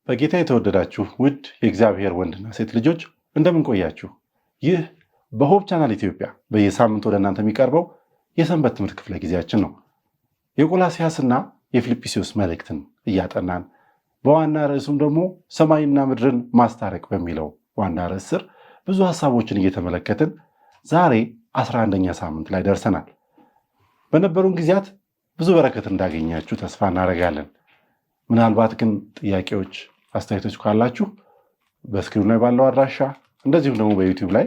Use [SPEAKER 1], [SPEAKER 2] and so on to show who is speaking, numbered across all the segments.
[SPEAKER 1] በጌታ የተወደዳችሁ ውድ የእግዚአብሔር ወንድና ሴት ልጆች እንደምን ቆያችሁ? ይህ በሆፕ ቻናል ኢትዮጵያ በየሳምንቱ ወደ እናንተ የሚቀርበው የሰንበት ትምህርት ክፍለ ጊዜያችን ነው። የቆላስይስና የፊልጵስዩስ መልእክትን እያጠናን በዋና ርዕሱም ደግሞ ሰማይና ምድርን ማስታረቅ በሚለው ዋና ርዕስ ስር ብዙ ሐሳቦችን እየተመለከትን ዛሬ 11ኛ ሳምንት ላይ ደርሰናል። በነበሩን ጊዜያት ብዙ በረከት እንዳገኛችሁ ተስፋ እናደርጋለን። ምናልባት ግን ጥያቄዎች፣ አስተያየቶች ካላችሁ በስክሪኑ ላይ ባለው አድራሻ እንደዚሁም ደግሞ በዩቲዩብ ላይ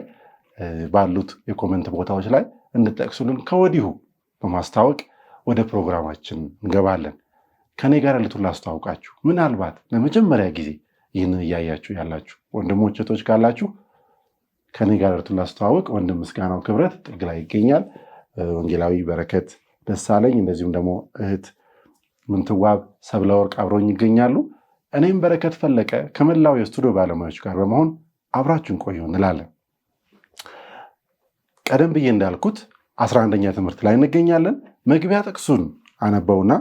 [SPEAKER 1] ባሉት የኮሜንት ቦታዎች ላይ እንድጠቅሱልን ከወዲሁ በማስታወቅ ወደ ፕሮግራማችን እንገባለን። ከኔ ጋር ልቱን ላስተዋውቃችሁ። ምናልባት ለመጀመሪያ ጊዜ ይህንን እያያችሁ ያላችሁ ወንድሞች እህቶች ካላችሁ ከኔ ጋር ልቱን ላስተዋውቅ ወንድም ምስጋናው ክብረት ጥግ ላይ ይገኛል። ወንጌላዊ በረከት ደሳለኝ እንደዚሁም ደግሞ እህት ምንትዋብ ሰብለወርቅ አብረውኝ ይገኛሉ። እኔም በረከት ፈለቀ ከመላው የስቱዲዮ ባለሙያዎች ጋር በመሆን አብራችሁን ቆዩ እንላለን። ቀደም ብዬ እንዳልኩት 11ኛ ትምህርት ላይ እንገኛለን። መግቢያ ጥቅሱን አነበውና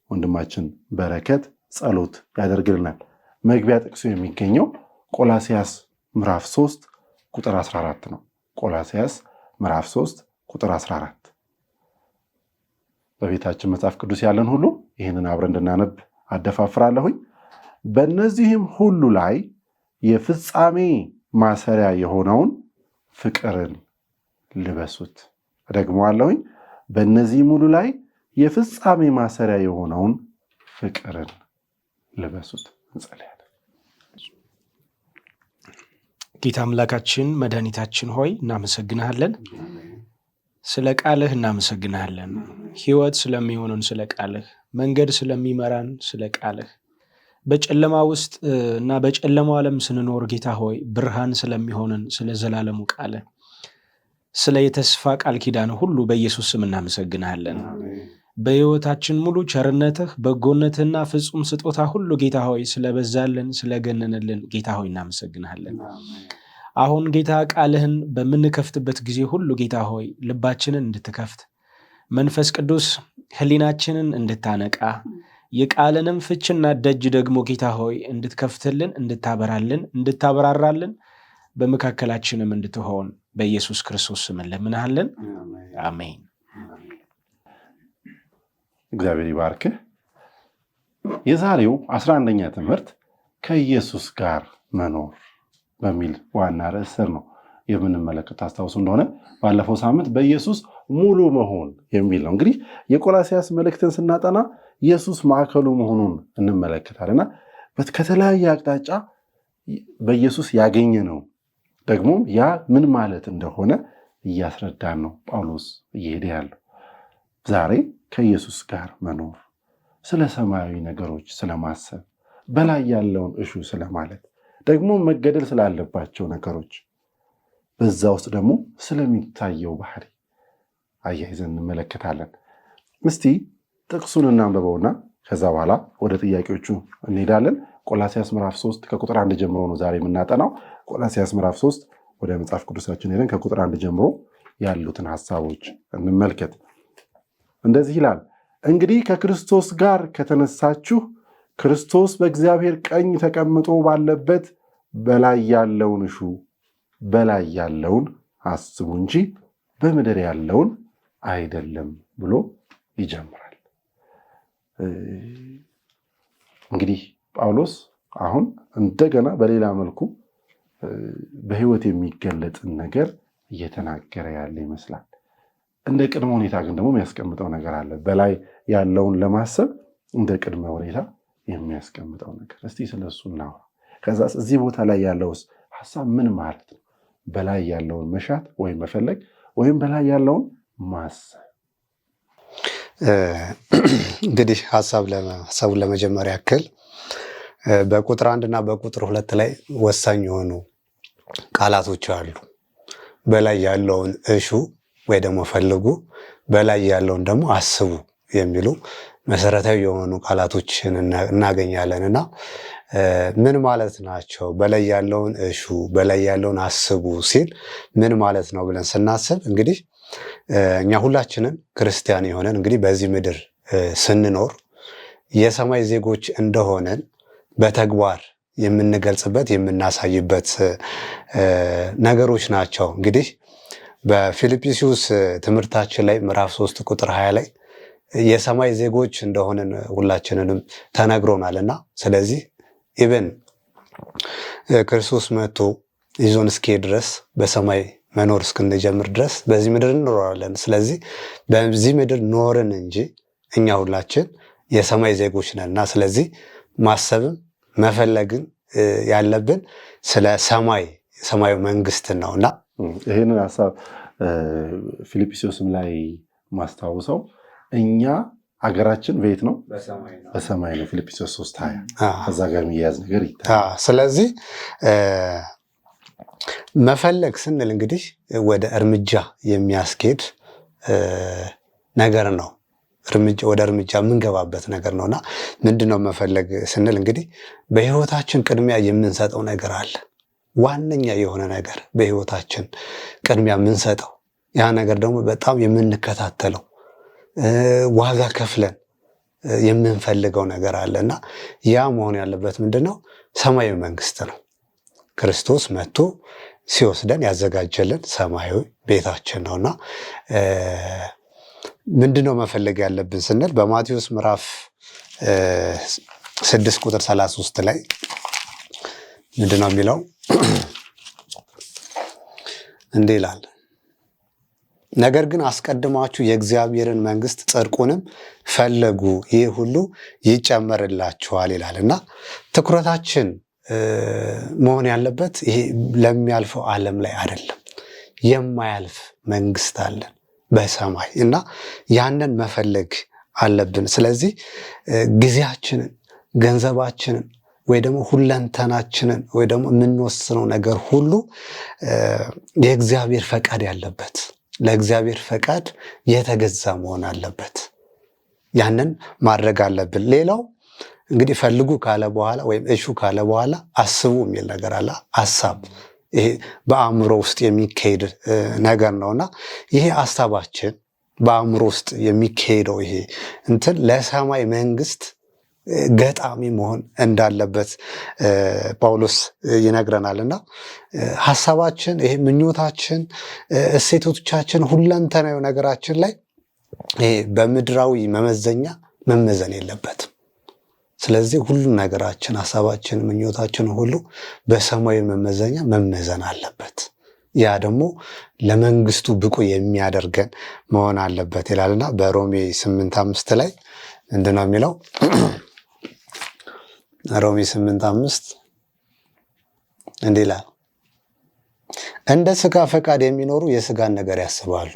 [SPEAKER 1] ወንድማችን በረከት ጸሎት ያደርግልናል። መግቢያ ጥቅሱ የሚገኘው ቆላስይስ ምዕራፍ 3 ቁጥር 14 ነው። ቆላስይስ ምዕራፍ 3 ቁጥር 14። በቤታችን መጽሐፍ ቅዱስ ያለን ሁሉ ይህንን አብረን እንድናነብ አደፋፍራለሁኝ። በእነዚህም ሁሉ ላይ የፍጻሜ ማሰሪያ የሆነውን ፍቅርን ልበሱት። እደግመዋለሁኝ። በእነዚህም ሁሉ ላይ የፍጻሜ ማሰሪያ የሆነውን ፍቅርን ልበሱት። እንጸልያለን።
[SPEAKER 2] ጌታ አምላካችን መድኃኒታችን ሆይ እናመሰግንሃለን። ስለ ቃልህ እናመሰግንሃለን። ሕይወት ስለሚሆነን ስለ ቃልህ፣ መንገድ ስለሚመራን ስለ ቃልህ፣ በጨለማ ውስጥ እና በጨለማው ዓለም ስንኖር ጌታ ሆይ ብርሃን ስለሚሆነን ስለ ዘላለሙ ቃልህ፣ ስለ የተስፋ ቃል ኪዳን ሁሉ በኢየሱስ ስም እናመሰግንሃለን። በሕይወታችን ሙሉ ቸርነትህ፣ በጎነትህና ፍጹም ስጦታ ሁሉ ጌታ ሆይ ስለበዛልን ስለገነንልን ጌታ ሆይ እናመሰግንሃለን። አሁን ጌታ ቃልህን በምንከፍትበት ጊዜ ሁሉ ጌታ ሆይ ልባችንን እንድትከፍት መንፈስ ቅዱስ ሕሊናችንን እንድታነቃ የቃልንም ፍችና ደጅ ደግሞ ጌታ ሆይ እንድትከፍትልን፣ እንድታበራልን፣ እንድታበራራልን በመካከላችንም እንድትሆን በኢየሱስ ክርስቶስ ስም እንለምንሃለን። አሜን።
[SPEAKER 1] እግዚአብሔር ይባርክህ። የዛሬው 11ኛ ትምህርት ከኢየሱስ ጋር መኖር በሚል ዋና ርዕስ ስር ነው የምንመለከት። አስታውሱ እንደሆነ ባለፈው ሳምንት በኢየሱስ ሙሉ መሆን የሚል ነው። እንግዲህ የቆላስይስ መልእክትን ስናጠና ኢየሱስ ማዕከሉ መሆኑን እንመለከታልና ከተለያየ አቅጣጫ በኢየሱስ ያገኘ ነው ደግሞ ያ ምን ማለት እንደሆነ እያስረዳን ነው ጳውሎስ እየሄደ ያለው። ዛሬ ከኢየሱስ ጋር መኖር፣ ስለ ሰማያዊ ነገሮች ስለማሰብ፣ በላይ ያለውን እሹ ስለማለት፣ ደግሞ መገደል ስላለባቸው ነገሮች፣ በዛ ውስጥ ደግሞ ስለሚታየው ባህሪ አያይዘን እንመለከታለን። እስቲ ጥቅሱን እናንብበውና ከዛ በኋላ ወደ ጥያቄዎቹ እንሄዳለን። ቆላስይስ ምዕራፍ 3 ከቁጥር 1 ጀምሮ ነው ዛሬ የምናጠናው። ቆላስይስ ምዕራፍ 3 ወደ መጽሐፍ ቅዱሳችን ሄደን ከቁጥር 1 ጀምሮ ያሉትን ሐሳቦች እንመልከት። እንደዚህ ይላል። እንግዲህ ከክርስቶስ ጋር ከተነሳችሁ ክርስቶስ በእግዚአብሔር ቀኝ ተቀምጦ ባለበት በላይ ያለውን እሹ፣ በላይ ያለውን አስቡ እንጂ በምድር ያለውን አይደለም ብሎ ይጀምራል። እንግዲህ ጳውሎስ አሁን እንደገና በሌላ መልኩ በሕይወት የሚገለጥን ነገር እየተናገረ ያለ ይመስላል። እንደ ቅድመ ሁኔታ ግን ደግሞ የሚያስቀምጠው ነገር አለ። በላይ ያለውን ለማሰብ እንደ ቅድመ ሁኔታ የሚያስቀምጠው ነገር፣ እስቲ ስለሱ እናውራ። ከዛ እዚህ ቦታ ላይ ያለውስ ሐሳብ ምን ማለት ነው? በላይ ያለውን መሻት ወይም መፈለግ ወይም በላይ ያለውን ማሰብ።
[SPEAKER 3] እንግዲህ ሐሳቡን ለመጀመሪያ ያክል በቁጥር 1 እና በቁጥር 2 ላይ ወሳኝ የሆኑ ቃላቶች አሉ። በላይ ያለውን እሹ ወይ ደግሞ ፈልጉ፣ በላይ ያለውን ደግሞ አስቡ የሚሉ መሰረታዊ የሆኑ ቃላቶችን እናገኛለን። እና ምን ማለት ናቸው? በላይ ያለውን እሹ፣ በላይ ያለውን አስቡ ሲል ምን ማለት ነው ብለን ስናስብ እንግዲህ እኛ ሁላችንም ክርስቲያን የሆነን እንግዲህ በዚህ ምድር ስንኖር የሰማይ ዜጎች እንደሆነን በተግባር የምንገልጽበት የምናሳይበት ነገሮች ናቸው። እንግዲህ በፊልጵስዩስ ትምህርታችን ላይ ምዕራፍ 3 ቁጥር 20 ላይ የሰማይ ዜጎች እንደሆንን ሁላችንንም ተነግሮናልና ስለዚህ ኢቨን ክርስቶስ መጥቶ ይዞን እስኪሄድ ድረስ በሰማይ መኖር እስክንጀምር ድረስ በዚህ ምድር እንኖራለን። ስለዚህ በዚህ ምድር ኖርን እንጂ እኛ ሁላችን የሰማይ ዜጎች ነንና ስለዚህ ማሰብም መፈለግን ያለብን ስለ ሰማዩ መንግስትን ነውና
[SPEAKER 1] ይህንን ሀሳብ ፊልጵስዩስም ላይ ማስታውሰው እኛ አገራችን በየት ነው? በሰማይ ነው። ፊልጵስዩስ 3:20 ከዛ ጋር የሚያያዝ ነገር ይታያል።
[SPEAKER 3] ስለዚህ መፈለግ ስንል እንግዲህ ወደ እርምጃ የሚያስኬድ ነገር ነው። ወደ እርምጃ የምንገባበት ነገር ነውና ምንድነው መፈለግ ስንል እንግዲህ በህይወታችን ቅድሚያ የምንሰጠው ነገር አለ። ዋነኛ የሆነ ነገር በህይወታችን ቅድሚያ የምንሰጠው ያ ነገር ደግሞ በጣም የምንከታተለው ዋጋ ከፍለን የምንፈልገው ነገር አለና ያ መሆን ያለበት ምንድነው? ሰማያዊ መንግስት ነው። ክርስቶስ መጥቶ ሲወስደን ያዘጋጀልን ሰማያዊ ቤታችን ነውና ምንድነው መፈለግ ያለብን ስንል በማቴዎስ ምዕራፍ 6 ቁጥር 33 ላይ ምንድነው የሚለው? እንዲህ ይላል፣ ነገር ግን አስቀድማችሁ የእግዚአብሔርን መንግስት ጽድቁንም ፈለጉ፣ ይህ ሁሉ ይጨመርላችኋል ይላልና ትኩረታችን መሆን ያለበት ይሄ ለሚያልፈው ዓለም ላይ አይደለም። የማያልፍ መንግስት አለን በሰማይ እና ያንን መፈለግ አለብን። ስለዚህ ጊዜያችንን፣ ገንዘባችንን ወይ ደግሞ ሁለንተናችንን ወይ ደግሞ የምንወስነው ነገር ሁሉ የእግዚአብሔር ፈቃድ ያለበት ለእግዚአብሔር ፈቃድ የተገዛ መሆን አለበት። ያንን ማድረግ አለብን። ሌላው እንግዲህ ፈልጉ ካለ በኋላ ወይም እሹ ካለ በኋላ አስቡ የሚል ነገር አለ። ሐሳብ ይሄ በአእምሮ ውስጥ የሚካሄድ ነገር ነውና ይሄ ሐሳባችን በአእምሮ ውስጥ የሚካሄደው ይሄ እንትን ለሰማይ መንግስት ገጣሚ መሆን እንዳለበት ጳውሎስ ይነግረናልና ሐሳባችን ይሄ ምኞታችን፣ እሴቶቻችን፣ ሁለንተናዊ ነገራችን ላይ ይሄ በምድራዊ መመዘኛ መመዘን የለበትም። ስለዚህ ሁሉ ነገራችን፣ ሐሳባችን፣ ምኞታችን ሁሉ በሰማያዊ መመዘኛ መመዘን አለበት። ያ ደግሞ ለመንግስቱ ብቁ የሚያደርገን መሆን አለበት ይላልና በሮሜ 8:5 ላይ ምንድነው የሚለው? ሮሜ 8:5 እንዲህ ይላል፣ እንደ ሥጋ ፈቃድ የሚኖሩ የሥጋን ነገር ያስባሉ፣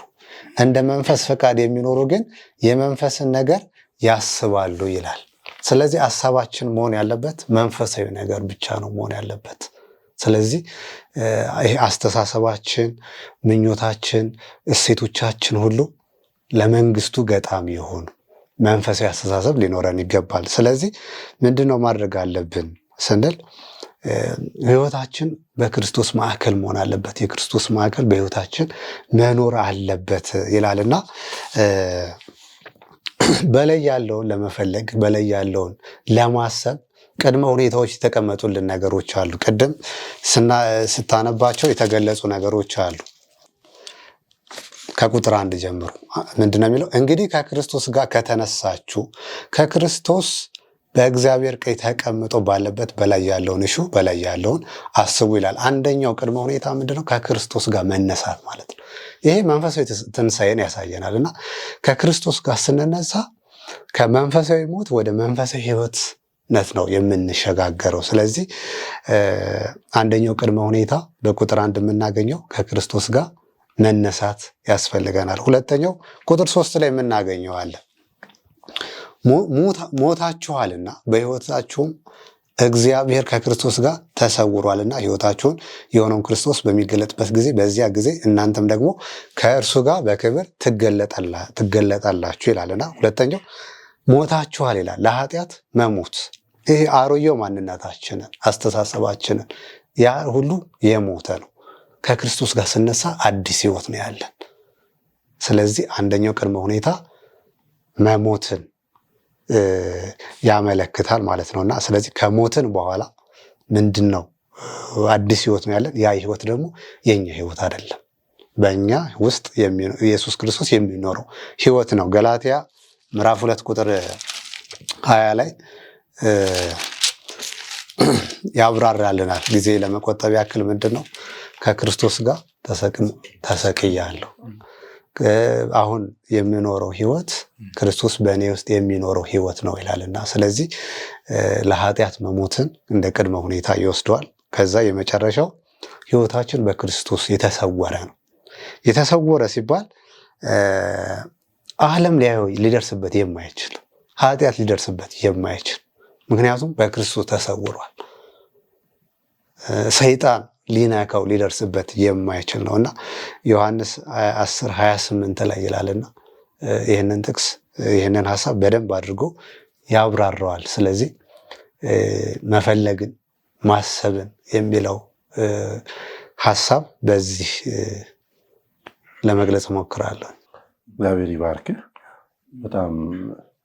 [SPEAKER 3] እንደ መንፈስ ፈቃድ የሚኖሩ ግን የመንፈስን ነገር ያስባሉ ይላል። ስለዚህ ሐሳባችን መሆን ያለበት መንፈሳዊ ነገር ብቻ ነው መሆን ያለበት። ስለዚህ ይሄ አስተሳሰባችን፣ ምኞታችን፣ እሴቶቻችን ሁሉ ለመንግስቱ ገጣሚ የሆኑ መንፈሳዊ አስተሳሰብ ሊኖረን ይገባል። ስለዚህ ምንድነው ማድረግ አለብን ስንል ህይወታችን በክርስቶስ ማዕከል መሆን አለበት። የክርስቶስ ማዕከል በህይወታችን መኖር አለበት ይላልና በላይ ያለውን ለመፈለግ በላይ ያለውን ለማሰብ ቅድመ ሁኔታዎች የተቀመጡልን ነገሮች አሉ። ቅድም ስታነባቸው የተገለጹ ነገሮች አሉ። ከቁጥር 1 ጀምሮ ምንድነው የሚለው? እንግዲህ ከክርስቶስ ጋር ከተነሳችሁ ከክርስቶስ በእግዚአብሔር ቀኝ ተቀምጦ ባለበት በላይ ያለውን እሹ፣ በላይ ያለውን አስቡ ይላል። አንደኛው ቅድመ ሁኔታ ምንድነው? ከክርስቶስ ጋር መነሳት ማለት ነው። ይሄ መንፈሳዊ ትንሣኤን ያሳየናል እና ከክርስቶስ ጋር ስንነሳ ከመንፈሳዊ ሞት ወደ መንፈሳዊ ህይወትነት ነው የምንሸጋገረው። ስለዚህ አንደኛው ቅድመ ሁኔታ በቁጥር 1 የምናገኘው ከክርስቶስ ጋር መነሳት ያስፈልገናል። ሁለተኛው ቁጥር 3 ላይ የምናገኘው አለ፣ ሞታችኋልና በህይወታችሁም እግዚአብሔር ከክርስቶስ ጋር ተሰውሯልና ህይወታችሁን የሆነውን ክርስቶስ በሚገለጥበት ጊዜ በዚያ ጊዜ እናንተም ደግሞ ከእርሱ ጋር በክብር ትገለጣላችሁ ይላልና ሁለተኛው ሞታችኋል ይላል። ለኃጢአት መሞት፣ ይሄ አሮጌው ማንነታችንን፣ አስተሳሰባችንን ያ ሁሉ የሞተ ነው። ከክርስቶስ ጋር ስነሳ አዲስ ህይወት ነው ያለን። ስለዚህ አንደኛው ቅድመ ሁኔታ መሞትን ያመለክታል ማለት ነውና ስለዚህ ከሞትን በኋላ ምንድነው? አዲስ ህይወት ነው ያለን። ያ ህይወት ደግሞ የኛ ህይወት አይደለም። በእኛ ውስጥ ኢየሱስ ክርስቶስ የሚኖረው ህይወት ነው። ገላትያ ምዕራፍ 2 ቁጥር 20 ላይ ያብራራልናል። ጊዜ ለመቆጠብ ያክል ምንድነው? ከክርስቶስ ጋር ተሰቅያለሁ። አሁን የሚኖረው ህይወት ክርስቶስ በእኔ ውስጥ የሚኖረው ህይወት ነው ይላልና፣ ስለዚህ ለኃጢአት መሞትን እንደ ቅድመ ሁኔታ ይወስደዋል። ከዛ የመጨረሻው ህይወታችን በክርስቶስ የተሰወረ ነው። የተሰወረ ሲባል ዓለም ሊደርስበት የማይችል ኃጢአት ሊደርስበት የማይችል፣ ምክንያቱም በክርስቶስ ተሰውሯል። ሰይጣን ሊነካው ሊደርስበት የማይችል ነውና ዮሐንስ 10:28 ላይ ይላልና ይህንን ጥቅስ ይህንን ሐሳብ በደንብ አድርጎ ያብራራዋል። ስለዚህ መፈለግን ማሰብን የሚለው ሐሳብ በዚህ ለመግለጽ እሞክራለሁ።
[SPEAKER 1] እግዚአብሔር ይባርክ። በጣም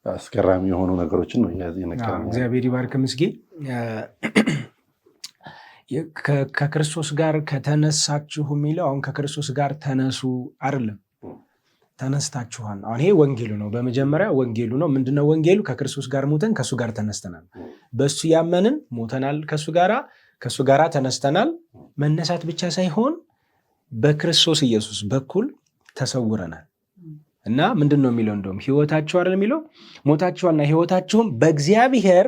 [SPEAKER 1] አስገራሚ የሆኑ ነገሮችን ነው የነገረን።
[SPEAKER 2] እግዚአብሔር ይባርክ። ምስጌ ከክርስቶስ ጋር ከተነሳችሁ የሚለው አሁን ከክርስቶስ ጋር ተነሱ አይደለም፣ ተነስታችኋል። አሁን ይሄ ወንጌሉ ነው። በመጀመሪያ ወንጌሉ ነው። ምንድነው ወንጌሉ? ከክርስቶስ ጋር ሞተን ከሱ ጋር ተነስተናል። በሱ ያመንን ሞተናል፣ ከሱ ጋር ተነስተናል። መነሳት ብቻ ሳይሆን በክርስቶስ ኢየሱስ በኩል ተሰውረናል። እና ምንድነው የሚለው? እንደውም ህይወታችሁ አይደል የሚለው ሞታችኋልና ህይወታችሁም በእግዚአብሔር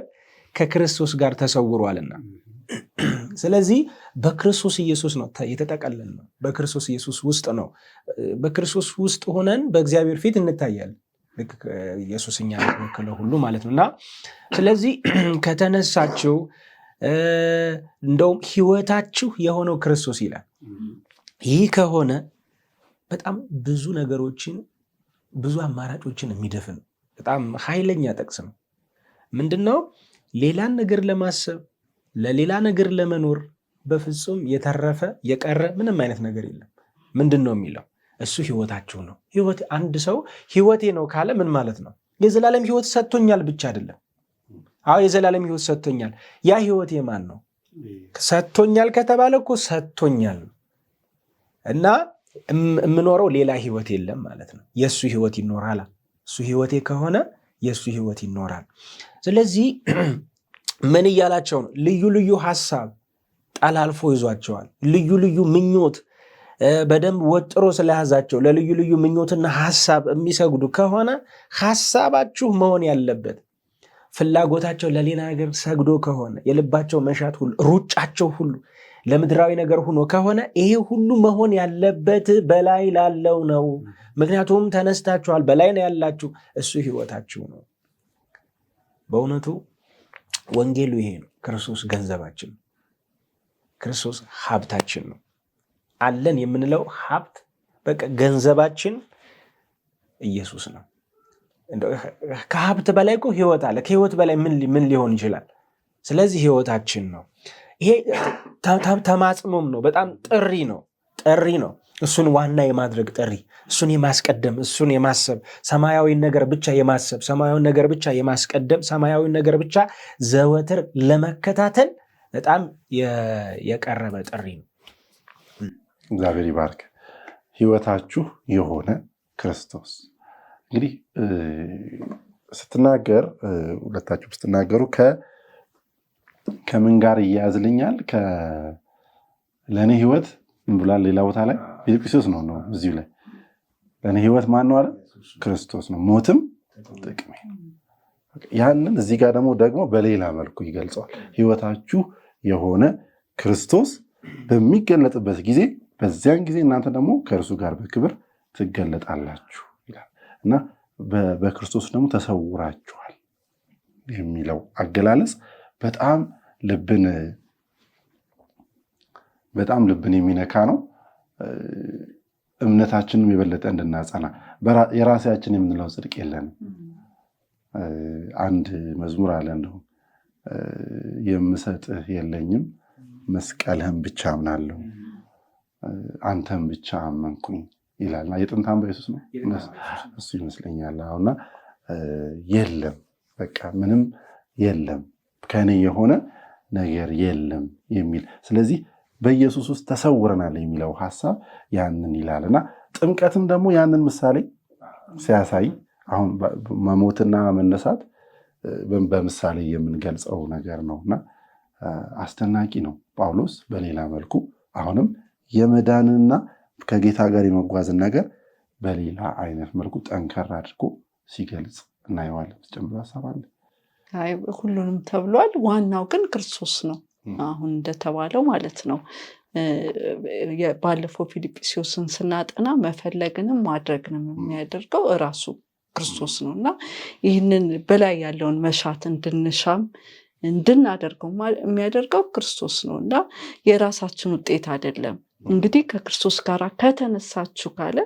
[SPEAKER 2] ከክርስቶስ ጋር ተሰውሯልና። ስለዚህ በክርስቶስ ኢየሱስ ነው የተጠቀለል ነው። በክርስቶስ ኢየሱስ ውስጥ ነው። በክርስቶስ ውስጥ ሆነን በእግዚአብሔር ፊት እንታያለን። ኢየሱስ እኛን ወክለው ሁሉ ማለት ነው። እና ስለዚህ ከተነሳችሁ እንደውም ህይወታችሁ የሆነው ክርስቶስ ይላል። ይህ ከሆነ በጣም ብዙ ነገሮችን ብዙ አማራጮችን የሚደፍን በጣም ኃይለኛ ጥቅስ ነው። ምንድነው? ሌላን ነገር ለማሰብ ለሌላ ነገር ለመኖር በፍጹም የተረፈ የቀረ ምንም አይነት ነገር የለም። ምንድን ነው የሚለው? እሱ ህይወታችሁ ነው። ህይወት አንድ ሰው ህይወቴ ነው ካለ ምን ማለት ነው? የዘላለም ህይወት ሰጥቶኛል ብቻ አይደለም። አዎ የዘላለም ህይወት ሰጥቶኛል። ያ ህይወት የማን ነው? ሰጥቶኛል ከተባለ እኮ ሰጥቶኛል እና የምኖረው ሌላ ህይወት የለም ማለት ነው። የእሱ ህይወት ይኖራል። እሱ ህይወቴ ከሆነ የእሱ ህይወት ይኖራል። ስለዚህ ምን እያላቸው ነው? ልዩ ልዩ ሐሳብ ጠላልፎ ይዟቸዋል። ልዩ ልዩ ምኞት በደንብ ወጥሮ ስለያዛቸው ለልዩ ልዩ ምኞትና ሐሳብ የሚሰግዱ ከሆነ ሐሳባችሁ መሆን ያለበት ፍላጎታቸው ለሌላ ነገር ሰግዶ ከሆነ የልባቸው መሻት ሁሉ ሩጫቸው ሁሉ ለምድራዊ ነገር ሆኖ ከሆነ ይሄ ሁሉ መሆን ያለበት በላይ ላለው ነው። ምክንያቱም ተነስታችኋል፣ በላይ ነው ያላችሁ። እሱ ህይወታችሁ ነው። በእውነቱ ወንጌሉ ይሄ ነው። ክርስቶስ ገንዘባችን ነው። ክርስቶስ ሀብታችን ነው። አለን የምንለው ሀብት በቃ ገንዘባችን ኢየሱስ ነው። ከሀብት በላይ እኮ ህይወት አለ። ከህይወት በላይ ምን ሊሆን ይችላል? ስለዚህ ህይወታችን ነው። ይሄ ተማጽኖም ነው። በጣም ጥሪ ነው። እሱን ዋና የማድረግ ጥሪ፣ እሱን የማስቀደም፣ እሱን የማሰብ፣ ሰማያዊ ነገር ብቻ የማሰብ፣ ሰማያዊ ነገር ብቻ የማስቀደም፣ ሰማያዊ ነገር ብቻ ዘወትር ለመከታተል በጣም የቀረበ ጥሪ ነው።
[SPEAKER 1] እግዚአብሔር ይባርክ። ህይወታችሁ የሆነ ክርስቶስ እንግዲህ ስትናገር ሁለታችሁ ስትናገሩ ከምን ጋር እያያዝልኛል? ለእኔ ህይወት ብሏል። ሌላ ቦታ ላይ ፊልጵስዩስ ነው እዚሁ ላይ ለእኔ ህይወት ማን ነው አለ? ክርስቶስ ነው፣ ሞትም ጥቅሜ ነው። ያንን እዚህ ጋር ደግሞ በሌላ መልኩ ይገልጸዋል። ህይወታችሁ የሆነ ክርስቶስ በሚገለጥበት ጊዜ በዚያን ጊዜ እናንተ ደግሞ ከእርሱ ጋር በክብር ትገለጣላችሁ ይላል እና በክርስቶስ ደግሞ ተሰውራችኋል የሚለው አገላለጽ በጣም ልብን የሚነካ ነው። እምነታችንም የበለጠ እንድናጸና የራሳችን የምንለው ጽድቅ የለንም። አንድ መዝሙር አለ እንደውም የምሰጥህ የለኝም መስቀልህን ብቻ አምናለሁ አንተም ብቻ አመንኩኝ ይላልና የጥንት አምባ ኢየሱስ ነው እሱ ይመስለኛል። አሁንና የለም በቃ ምንም የለም ከኔ የሆነ ነገር የለም የሚል ስለዚህ በኢየሱስ ውስጥ ተሰውረናል የሚለው ሐሳብ ያንን ይላልና ጥምቀትም ደግሞ ያንን ምሳሌ ሲያሳይ አሁን መሞትና መነሳት በምሳሌ የምንገልጸው ነገር ነውና አስተናቂ ነው። ጳውሎስ በሌላ መልኩ አሁንም የመዳንና ከጌታ ጋር የመጓዝን ነገር በሌላ አይነት መልኩ ጠንከር አድርጎ ሲገልጽ እናየዋለን። ተጨምሮ ሐሳብ አለ?
[SPEAKER 4] አይ ሁሉንም ተብሏል። ዋናው ግን ክርስቶስ ነው። አሁን እንደተባለው ማለት ነው። ባለፈው ፊልጵስዩስን ስናጠና መፈለግንም ማድረግንም የሚያደርገው እራሱ ክርስቶስ ነው እና ይህንን በላይ ያለውን መሻት እንድንሻም እንድናደርገው የሚያደርገው ክርስቶስ ነው እና የራሳችን ውጤት አይደለም። እንግዲህ ከክርስቶስ ጋር ከተነሳችሁ ካለ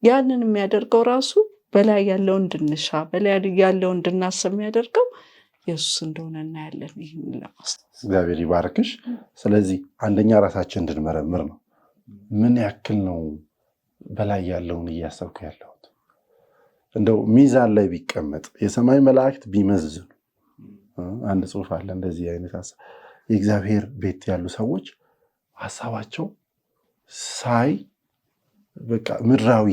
[SPEAKER 4] ያንን የሚያደርገው ራሱ በላይ ያለውን እንድንሻ በላይ ያለውን እንድናስብ የሚያደርገው ኢየሱስ እንደሆነ እናያለን። ይህን ለማስተዋል
[SPEAKER 1] እግዚአብሔር ይባርክሽ። ስለዚህ አንደኛ ራሳችን እንድንመረምር ነው። ምን ያክል ነው በላይ ያለውን እያሰብኩ ያለሁት? እንደው ሚዛን ላይ ቢቀመጥ የሰማይ መላእክት ቢመዝኑ አንድ ጽሑፍ አለ እንደዚህ አይነት ሐሳብ የእግዚአብሔር ቤት ያሉ ሰዎች ሐሳባቸው ሳይ በቃ ምድራዊ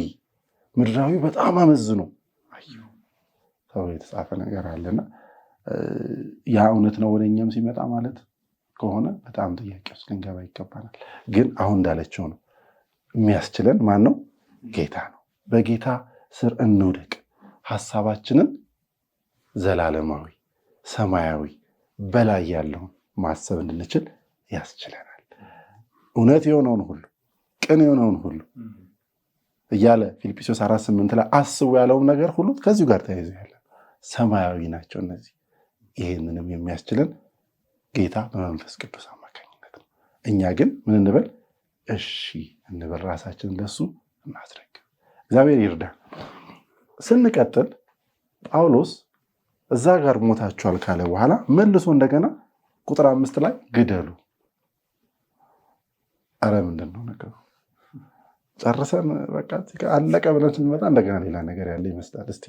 [SPEAKER 1] በጣም አመዝኖ አዩ ተብሎ የተጻፈ ነገር አለና ያ እውነት ነው ወደኛም ሲመጣ ማለት ከሆነ በጣም ጥያቄ ውስጥ ልንገባ ይገባናል። ግን አሁን እንዳለችው ነው የሚያስችለን ማን ነው? ጌታ ነው። በጌታ ስር እንውደቅ። ሐሳባችንን ዘላለማዊ ሰማያዊ በላይ ያለውን ማሰብ እንድንችል ያስችለናል። እውነት የሆነውን ሁሉ ቅን የሆነውን ሁሉ እያለ ፊልጵስዩስ 4:8 ላይ አስቡ ያለውን ነገር ሁሉ ከዚሁ ጋር ተያይዞ ያለ ሰማያዊ ናቸው እነዚህ። ይህንንም የሚያስችለን ጌታ በመንፈስ ቅዱስ አማካኝነት ነው። እኛ ግን ምን እንበል? እሺ እንበል፣ ራሳችንን ለሱ እናስረክብ። እግዚአብሔር ይርዳን። ስንቀጥል ጳውሎስ እዛ ጋር ሞታችኋል ካለ በኋላ መልሶ እንደገና ቁጥር 5 ላይ ግደሉ። አረ ምንድን ነው ነገሩ? ጨርሰን በቃ አለቀ ብለን ስንመጣ እንደገና ሌላ ነገር ያለ ይመስላል። እስቲ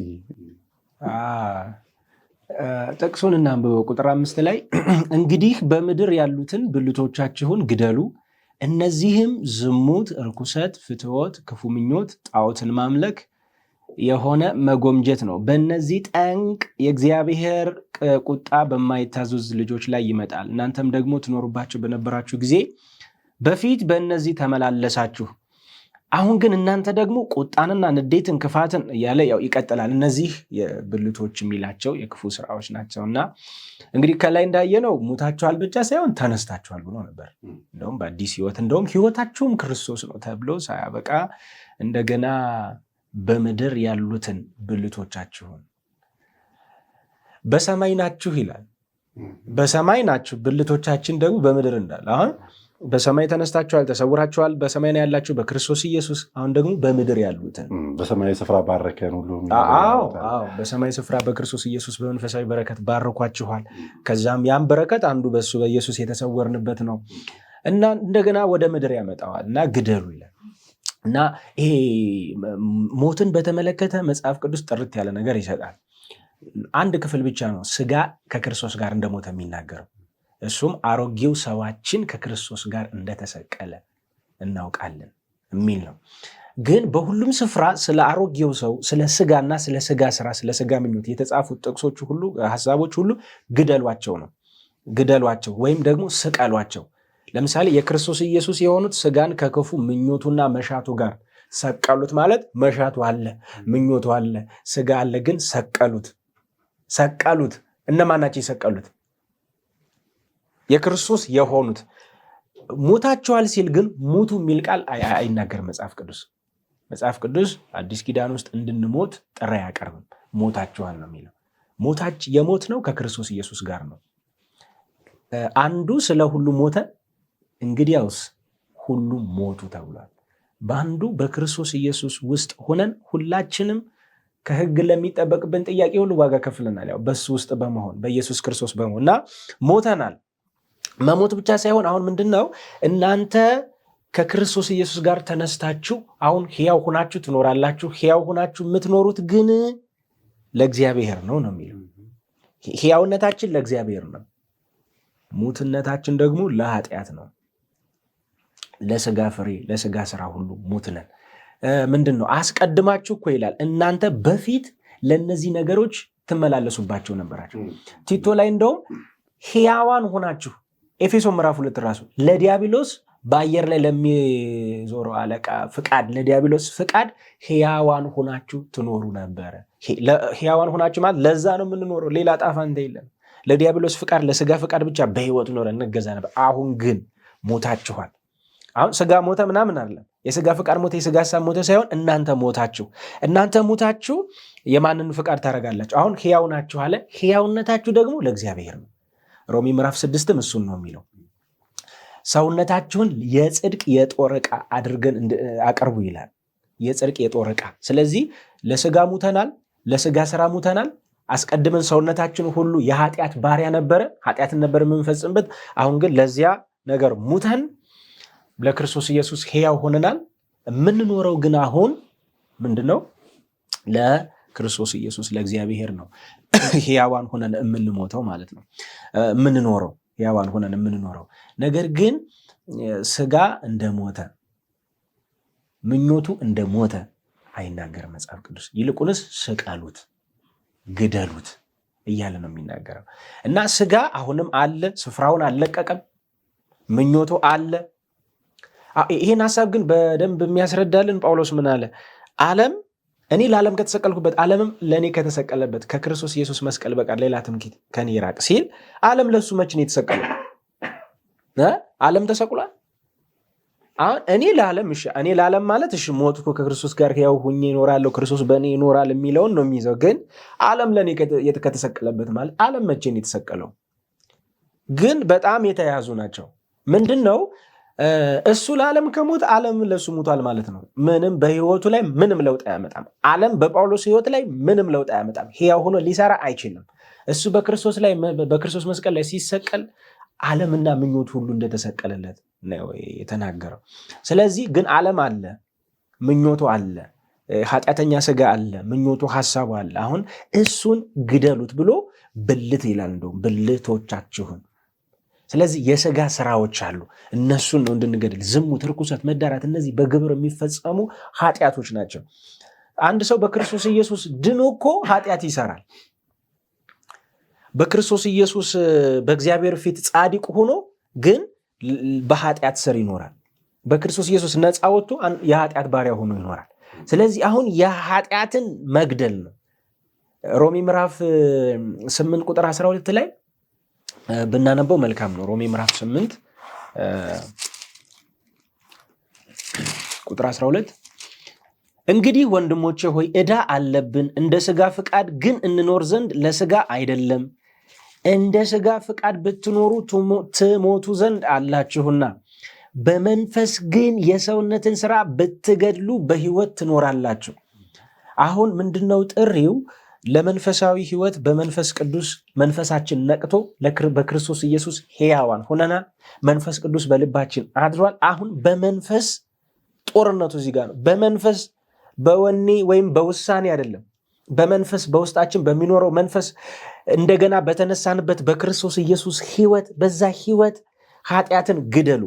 [SPEAKER 2] ጥቅሱን እናንብበው። ቁጥር 5 ላይ እንግዲህ በምድር ያሉትን ብልቶቻችሁን ግደሉ፣ እነዚህም ዝሙት፣ ርኩሰት፣ ፍትወት፣ ክፉ ምኞት፣ ጣዖትን ማምለክ የሆነ መጎምጀት ነው። በእነዚህ ጠንቅ የእግዚአብሔር ቁጣ በማይታዘዙ ልጆች ላይ ይመጣል። እናንተም ደግሞ ትኖሩባቸው በነበራችሁ ጊዜ በፊት በእነዚህ ተመላለሳችሁ። አሁን ግን እናንተ ደግሞ ቁጣንና ንዴትን፣ ክፋትን እያለ ያው ይቀጥላል። እነዚህ የብልቶች የሚላቸው የክፉ ስራዎች ናቸውና እንግዲህ ከላይ እንዳየነው ሙታችኋል ብቻ ሳይሆን ተነስታችኋል ብሎ ነበር። እንደውም በአዲስ ህይወት እንደውም ህይወታችሁም ክርስቶስ ነው ተብሎ ሳያበቃ እንደገና በምድር ያሉትን ብልቶቻችሁን በሰማይ ናችሁ ይላል። በሰማይ ናችሁ፣ ብልቶቻችን ደግሞ በምድር እንዳለ። አሁን በሰማይ ተነስታችኋል፣ ተሰውራችኋል፣ በሰማይ ነው ያላችሁ በክርስቶስ ኢየሱስ። አሁን ደግሞ በምድር ያሉትን
[SPEAKER 1] በሰማይ ስፍራ ባረከን ሁሉ።
[SPEAKER 2] በሰማይ ስፍራ በክርስቶስ ኢየሱስ በመንፈሳዊ በረከት ባርኳችኋል። ከዛም ያም በረከት አንዱ በሱ በኢየሱስ የተሰወርንበት ነው እና እንደገና ወደ ምድር ያመጣዋል እና ግደሉ ይላል። እና ይሄ ሞትን በተመለከተ መጽሐፍ ቅዱስ ጥርት ያለ ነገር ይሰጣል። አንድ ክፍል ብቻ ነው ስጋ ከክርስቶስ ጋር እንደሞተ የሚናገረው። እሱም አሮጌው ሰዋችን ከክርስቶስ ጋር እንደተሰቀለ እናውቃለን የሚል ነው። ግን በሁሉም ስፍራ ስለ አሮጌው ሰው፣ ስለ ስጋና ስለ ስጋ ስራ፣ ስለ ስጋ ምኞት የተጻፉት ጥቅሶች ሁሉ፣ ሀሳቦች ሁሉ ግደሏቸው ነው። ግደሏቸው ወይም ደግሞ ስቀሏቸው። ለምሳሌ የክርስቶስ ኢየሱስ የሆኑት ስጋን ከክፉ ምኞቱና መሻቱ ጋር ሰቀሉት ማለት መሻቱ አለ፣ ምኞቱ አለ፣ ስጋ አለ፣ ግን ሰቀሉት። እነማን ናቸው የሰቀሉት? የክርስቶስ የሆኑት። ሞታችኋል ሲል ግን ሙቱ የሚል ቃል አይናገርም መጽሐፍ ቅዱስ አዲስ ኪዳን ውስጥ እንድንሞት ጥሪ አያቀርብም። ሞታችኋል ነው የሚለው። የሞት ነው ከክርስቶስ ኢየሱስ ጋር ነው። አንዱ ስለ ሁሉ ሞተ፣ እንግዲያውስ ሁሉ ሞቱ ተብሏል። በአንዱ በክርስቶስ ኢየሱስ ውስጥ ሆነን ሁላችንም ከሕግ ለሚጠበቅብን ጥያቄ ሁሉ ዋጋ ከፍለናል። ያው በሱ ውስጥ በመሆን በኢየሱስ ክርስቶስ በመሆን እና ሞተናል። መሞት ብቻ ሳይሆን አሁን ምንድነው እናንተ ከክርስቶስ ኢየሱስ ጋር ተነስታችሁ አሁን ሕያው ሆናችሁ ትኖራላችሁ። ሕያው ሆናችሁ የምትኖሩት ግን ለእግዚአብሔር ነው የሚለው። ሕያውነታችን ለእግዚአብሔር ነው። ሙትነታችን ደግሞ ለኃጢአት ነው፣ ለስጋ ፍሬ፣ ለስጋ ስራ ሁሉ ሙት ነን። ምንድን ነው አስቀድማችሁ እኮ ይላል እናንተ በፊት ለእነዚህ ነገሮች ትመላለሱባቸው ነበራቸው። ቲቶ ላይ እንደውም ሕያዋን ሆናችሁ፣ ኤፌሶን ምዕራፍ 2 ራሱ ለዲያብሎስ በአየር ላይ ለሚዞረው አለቃ ፍቃድ፣ ለዲያብሎስ ፍቃድ ሕያዋን ሆናችሁ ትኖሩ ነበረ። ሕያዋን ሆናችሁ ማለት ለዛ ነው የምንኖረው፣ ሌላ ጣፋንታ የለም። ለዲያብሎስ ፍቃድ፣ ለስጋ ፍቃድ ብቻ በህይወት ኖረ እንገዛ ነበር። አሁን ግን ሞታችኋል። አሁን ስጋ ሞተ ምናምን አይደለም፣ የስጋ ፍቃድ ሞተ፣ የስጋ ሀሳብ ሞተ ሳይሆን እናንተ ሞታችሁ። እናንተ ሞታችሁ የማንን ፍቃድ ታደርጋላችሁ? አሁን ሕያው ናችሁ አለ። ሕያውነታችሁ ደግሞ ለእግዚአብሔር ነው። ሮሜ ምዕራፍ 6 እሱን ነው የሚለው። ሰውነታችሁን የጽድቅ የጦር ዕቃ አድርገን አቅርቡ ይላል። የጽድቅ የጦር ዕቃ። ስለዚህ ለስጋ ሙተናል፣ ለስጋ ስራ ሙተናል። አስቀድመን ሰውነታችን ሁሉ የኃጢአት ባሪያ ነበረ፣ ኃጢአትን ነበር የምንፈጽምበት። አሁን ግን ለዚያ ነገር ሙተን ለክርስቶስ ኢየሱስ ሕያው ሆነናል። የምንኖረው ግን አሁን ምንድነው? ለክርስቶስ ኢየሱስ ለእግዚአብሔር ነው። ሕያዋን ሆነን የምንሞተው ማለት ነው። የምንኖረው ሕያዋን ሆነን የምንኖረው ነገር ግን ስጋ እንደሞተ ምኞቱ እንደሞተ አይናገርም መጽሐፍ ቅዱስ። ይልቁንስ ስቀሉት፣ ግደሉት እያለ ነው የሚናገረው። እና ስጋ አሁንም አለ፣ ስፍራውን አልለቀቀም፣ ምኞቱ አለ። ይህን ሀሳብ ግን በደንብ የሚያስረዳልን ጳውሎስ ምን አለ? ዓለም እኔ ለዓለም ከተሰቀልኩበት ዓለምም ለእኔ ከተሰቀለበት ከክርስቶስ ኢየሱስ መስቀል በቀር ሌላ ትምክህት ከኔ ይራቅ ሲል ዓለም ለሱ መች ነው የተሰቀለው? ዓለም ተሰቅሏል። አሁን እኔ ለዓለም ማለት እሺ ሞትኩ ከክርስቶስ ጋር ሕያው ሁኜ ይኖራለሁ፣ ክርስቶስ በእኔ ይኖራል የሚለውን ነው የሚይዘው። ግን ዓለም ለእኔ ከተሰቀለበት ማለት ዓለም መቼ ነው የተሰቀለው? ግን በጣም የተያያዙ ናቸው። ምንድን ነው እሱ ለዓለም ከሞት ዓለም ለሱ ሞቷል ማለት ነው። ምንም በህይወቱ ላይ ምንም ለውጥ አያመጣም። ዓለም በጳውሎስ ህይወት ላይ ምንም ለውጥ አያመጣም። ሕያው ሆኖ ሊሰራ አይችልም። እሱ በክርስቶስ መስቀል ላይ ሲሰቀል ዓለምና ምኞቱ ሁሉ እንደተሰቀለለት ነው የተናገረው። ስለዚህ ግን ዓለም አለ፣ ምኞቱ አለ፣ ኃጢአተኛ ስጋ አለ፣ ምኞቱ ሀሳቡ አለ። አሁን እሱን ግደሉት ብሎ ብልት ይላል፣ እንደውም ብልቶቻችሁን። ስለዚህ የስጋ ስራዎች አሉ፣ እነሱን ነው እንድንገድል። ዝሙት፣ ርኩሰት፣ መዳራት፣ እነዚህ በግብር የሚፈጸሙ ኃጢአቶች ናቸው። አንድ ሰው በክርስቶስ ኢየሱስ ድኖ እኮ ኃጢአት ይሰራል። በክርስቶስ ኢየሱስ በእግዚአብሔር ፊት ጻድቅ ሆኖ ግን በኃጢአት ስር ይኖራል። በክርስቶስ ኢየሱስ ነፃ ወጥቶ የኃጢአት ባሪያ ሆኖ ይኖራል። ስለዚህ አሁን የኃጢአትን መግደል ነው። ሮሜ ምዕራፍ 8 ቁጥር 12 ላይ ብናነበው መልካም ነው። ሮሜ ምዕራፍ 8 ቁጥር 12 እንግዲህ ወንድሞቼ ሆይ ዕዳ አለብን፣ እንደ ሥጋ ፍቃድ ግን እንኖር ዘንድ ለሥጋ አይደለም። እንደ ሥጋ ፍቃድ ብትኖሩ ትሞቱ ዘንድ አላችሁና፣ በመንፈስ ግን የሰውነትን ሥራ ብትገድሉ በሕይወት ትኖራላችሁ። አሁን ምንድነው ጥሪው? ለመንፈሳዊ ሕይወት በመንፈስ ቅዱስ መንፈሳችን ነቅቶ በክርስቶስ ኢየሱስ ሕያዋን ሆነናል። መንፈስ ቅዱስ በልባችን አድሯል። አሁን በመንፈስ ጦርነቱ እዚህ ጋር ነው። በመንፈስ በወኔ ወይም በውሳኔ አይደለም። በመንፈስ በውስጣችን በሚኖረው መንፈስ እንደገና በተነሳንበት በክርስቶስ ኢየሱስ ሕይወት፣ በዛ ሕይወት ኃጢአትን ግደሉ።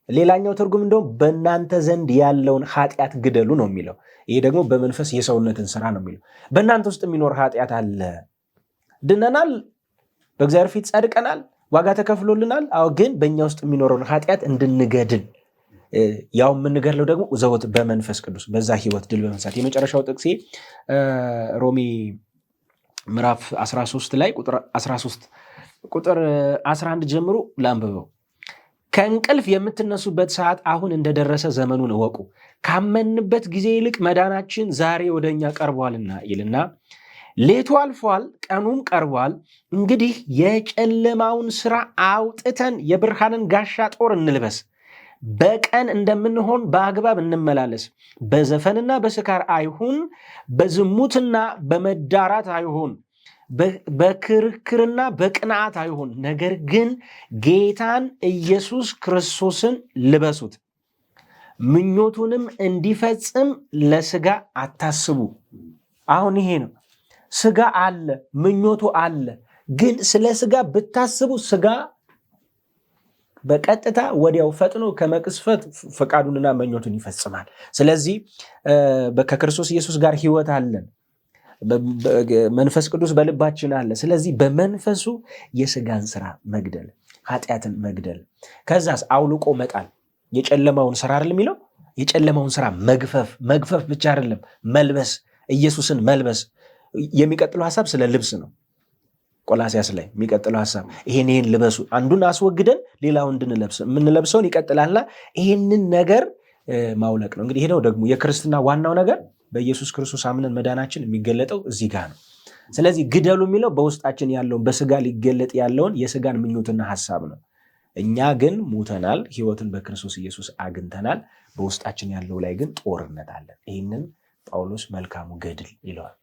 [SPEAKER 2] ሌላኛው ትርጉም እንደውም በእናንተ ዘንድ ያለውን ኃጢአት ግደሉ ነው የሚለው። ይሄ ደግሞ በመንፈስ የሰውነትን ስራ ነው የሚለው። በእናንተ ውስጥ የሚኖር ኃጢአት አለ። ድነናል፣ በእግዚአብሔር ፊት ጸድቀናል፣ ዋጋ ተከፍሎልናል። አዎ፣ ግን በእኛ ውስጥ የሚኖረውን ኃጢአት እንድንገድል፣ ያው የምንገድለው ደግሞ ዘወት በመንፈስ ቅዱስ በዛ ሕይወት ድል በመንሳት። የመጨረሻው ጥቅሴ ሮሜ ምዕራፍ 13 ላይ ቁጥር 11 ጀምሮ ላንብበው። ከእንቅልፍ የምትነሱበት ሰዓት አሁን እንደደረሰ ዘመኑን እወቁ። ካመንበት ጊዜ ይልቅ መዳናችን ዛሬ ወደኛ ቀርቧልና ይልና፣ ሌቱ አልፏል፣ ቀኑም ቀርቧል። እንግዲህ የጨለማውን ስራ አውጥተን የብርሃንን ጋሻ ጦር እንልበስ። በቀን እንደምንሆን በአግባብ እንመላለስ። በዘፈንና በስካር አይሁን፣ በዝሙትና በመዳራት አይሁን፣ በክርክርና በቅንዓት አይሁን። ነገር ግን ጌታን ኢየሱስ ክርስቶስን ልበሱት። ምኞቱንም እንዲፈጽም ለስጋ አታስቡ። አሁን ይሄ ነው። ስጋ አለ፣ ምኞቱ አለ። ግን ስለ ስጋ ብታስቡ ስጋ በቀጥታ ወዲያው ፈጥኖ ከመቅስፈት ፈቃዱንና መኞቱን ይፈጽማል። ስለዚህ ከክርስቶስ ኢየሱስ ጋር ሕይወት አለን፣ መንፈስ ቅዱስ በልባችን አለ። ስለዚህ በመንፈሱ የስጋን ስራ መግደል፣ ኃጢአትን መግደል፣ ከዛስ አውልቆ መጣል። የጨለማውን ስራ አይደል የሚለው? የጨለማውን ስራ መግፈፍ ብቻ አይደለም፣ መልበስ፣ ኢየሱስን መልበስ። የሚቀጥለው ሐሳብ ስለ ልብስ ነው። ቆላሲያስ ላይ የሚቀጥለው ሐሳብ ይሄን ልበሱ፣ አንዱን አስወግደን ሌላው እንድንለብስ የምንለብሰውን ይቀጥላልና ይሄንን ነገር ማውለቅ ነው። እንግዲህ ይሄ ነው ደግሞ የክርስትና ዋናው ነገር። በኢየሱስ ክርስቶስ አምነን መዳናችን የሚገለጠው እዚህ ጋር ነው። ስለዚህ ግደሉ የሚለው በውስጣችን ያለውን በስጋ ሊገለጥ ያለውን የስጋን ምኞትና ሐሳብ ነው። እኛ ግን ሙተናል፣ ሕይወትን በክርስቶስ ኢየሱስ አግኝተናል። በውስጣችን ያለው ላይ ግን ጦርነት አለ። ይህንን ጳውሎስ መልካሙ ገድል ይለዋል።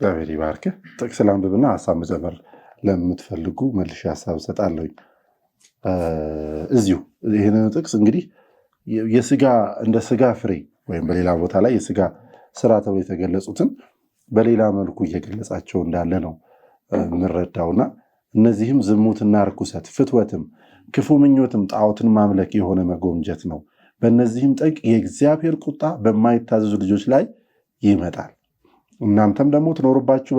[SPEAKER 1] እግዚአብሔር ይባርክ። ጥቅስ ላንብብና ሀሳብ መጨመር ለምትፈልጉ መልሼ ሀሳብ እሰጣለሁ። እዚሁ ይህንን ጥቅስ እንግዲህ የስጋ እንደ ስጋ ፍሬ ወይም በሌላ ቦታ ላይ የስጋ ስራ ተብሎ የተገለጹትን በሌላ መልኩ እየገለጻቸው እንዳለ ነው የምንረዳውና እነዚህም ዝሙትና ርኩሰት፣ ፍትወትም፣ ክፉ ምኞትም፣ ጣዖትን ማምለክ የሆነ መጎምጀት ነው። በእነዚህም ጠንቅ የእግዚአብሔር ቁጣ በማይታዘዙ ልጆች ላይ ይመጣል። እናንተም ደግሞ ትኖሩባችሁ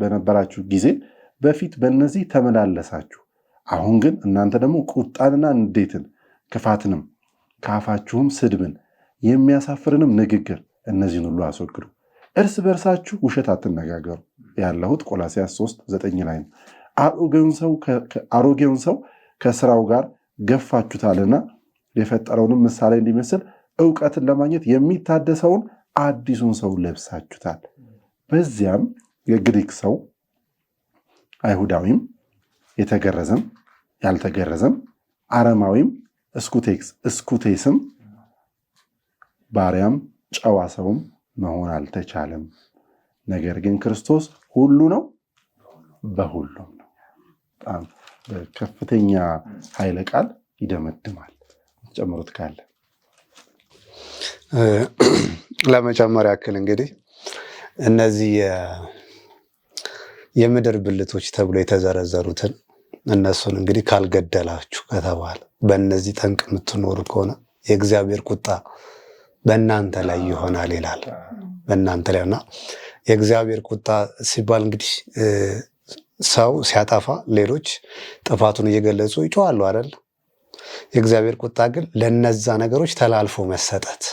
[SPEAKER 1] በነበራችሁ ጊዜ በፊት በእነዚህ ተመላለሳችሁ። አሁን ግን እናንተ ደግሞ ቁጣንና ንዴትን፣ ክፋትንም፣ ከአፋችሁም ስድብን፣ የሚያሳፍርንም ንግግር እነዚህን ሁሉ አስወግዱ። እርስ በርሳችሁ ውሸት አትነጋገሩ ያለሁት ቆላስይስ 3:9 ላይ ነው። አሮጌውን ሰው ከስራው ጋር ገፋችሁታልና የፈጠረውንም ምሳሌ እንዲመስል ዕውቀትን ለማግኘት የሚታደሰውን አዲሱን ሰው ለብሳችሁታል። በዚያም የግሪክ ሰው አይሁዳዊም፣ የተገረዘም ያልተገረዘም፣ አረማዊም፣ እስኩቴስም፣ ባሪያም ጨዋ ሰውም መሆን አልተቻለም። ነገር ግን ክርስቶስ ሁሉ ነው፣ በሁሉም ነው። በጣም በከፍተኛ ኃይለ ቃል ይደመድማል። ጨምሩት ካለ
[SPEAKER 3] ለመጨመር ያክል እንግዲህ እነዚህ የምድር ብልቶች ተብሎ የተዘረዘሩትን እነሱን እንግዲህ ካልገደላችሁ ከተባለ በእነዚህ ጠንቅ የምትኖሩ ከሆነ የእግዚአብሔር ቁጣ በእናንተ ላይ ይሆናል ይላል። በእናንተ ላይ እና የእግዚአብሔር ቁጣ ሲባል እንግዲህ ሰው ሲያጠፋ ሌሎች ጥፋቱን እየገለጹ ይጮሃሉ አይደል? የእግዚአብሔር ቁጣ ግን ለነዛ ነገሮች ተላልፎ መሰጠት፣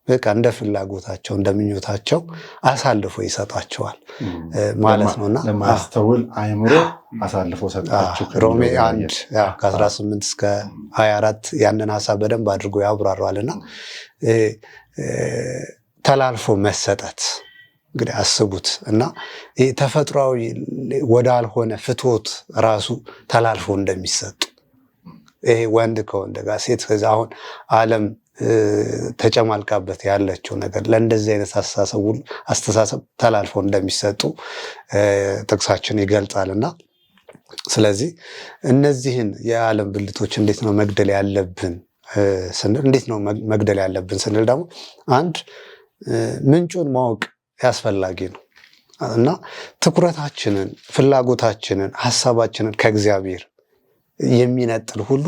[SPEAKER 3] በቃ እንደ ፍላጎታቸው እንደ ምኞታቸው አሳልፎ ይሰጣቸዋል ማለት ነውና
[SPEAKER 1] ለማስተውል አእምሮ አሳልፎ ሰጣቸው።
[SPEAKER 3] ሮሜ 1 ከ18 እስከ 24 ያንን ሐሳብ በደንብ አድርጎ ያብራራዋልና ተላልፎ መሰጠት እንግዲህ አስቡት እና ተፈጥሯዊ ወዳልሆነ ፍትወት ራሱ ተላልፎ እንደሚሰጡ ይሄ ወንድ ከወንድ ጋር ሴት ከዛ አሁን ዓለም ተጨማልቃበት ያለችው ነገር ለእንደዚህ አይነት አስተሳሰብ ተላልፎ እንደሚሰጡ ጥቅሳችን ይገልጻልና ስለዚህ እነዚህን የዓለም ብልቶች እንዴት ነው መግደል ያለብን ስንል እንዴት ነው መግደል ያለብን ስንል ደግሞ አንድ ምንጩን ማወቅ ያስፈላጊ ነው እና ትኩረታችንን፣ ፍላጎታችንን፣ ሐሳባችንን ከእግዚአብሔር የሚነጥል ሁሉ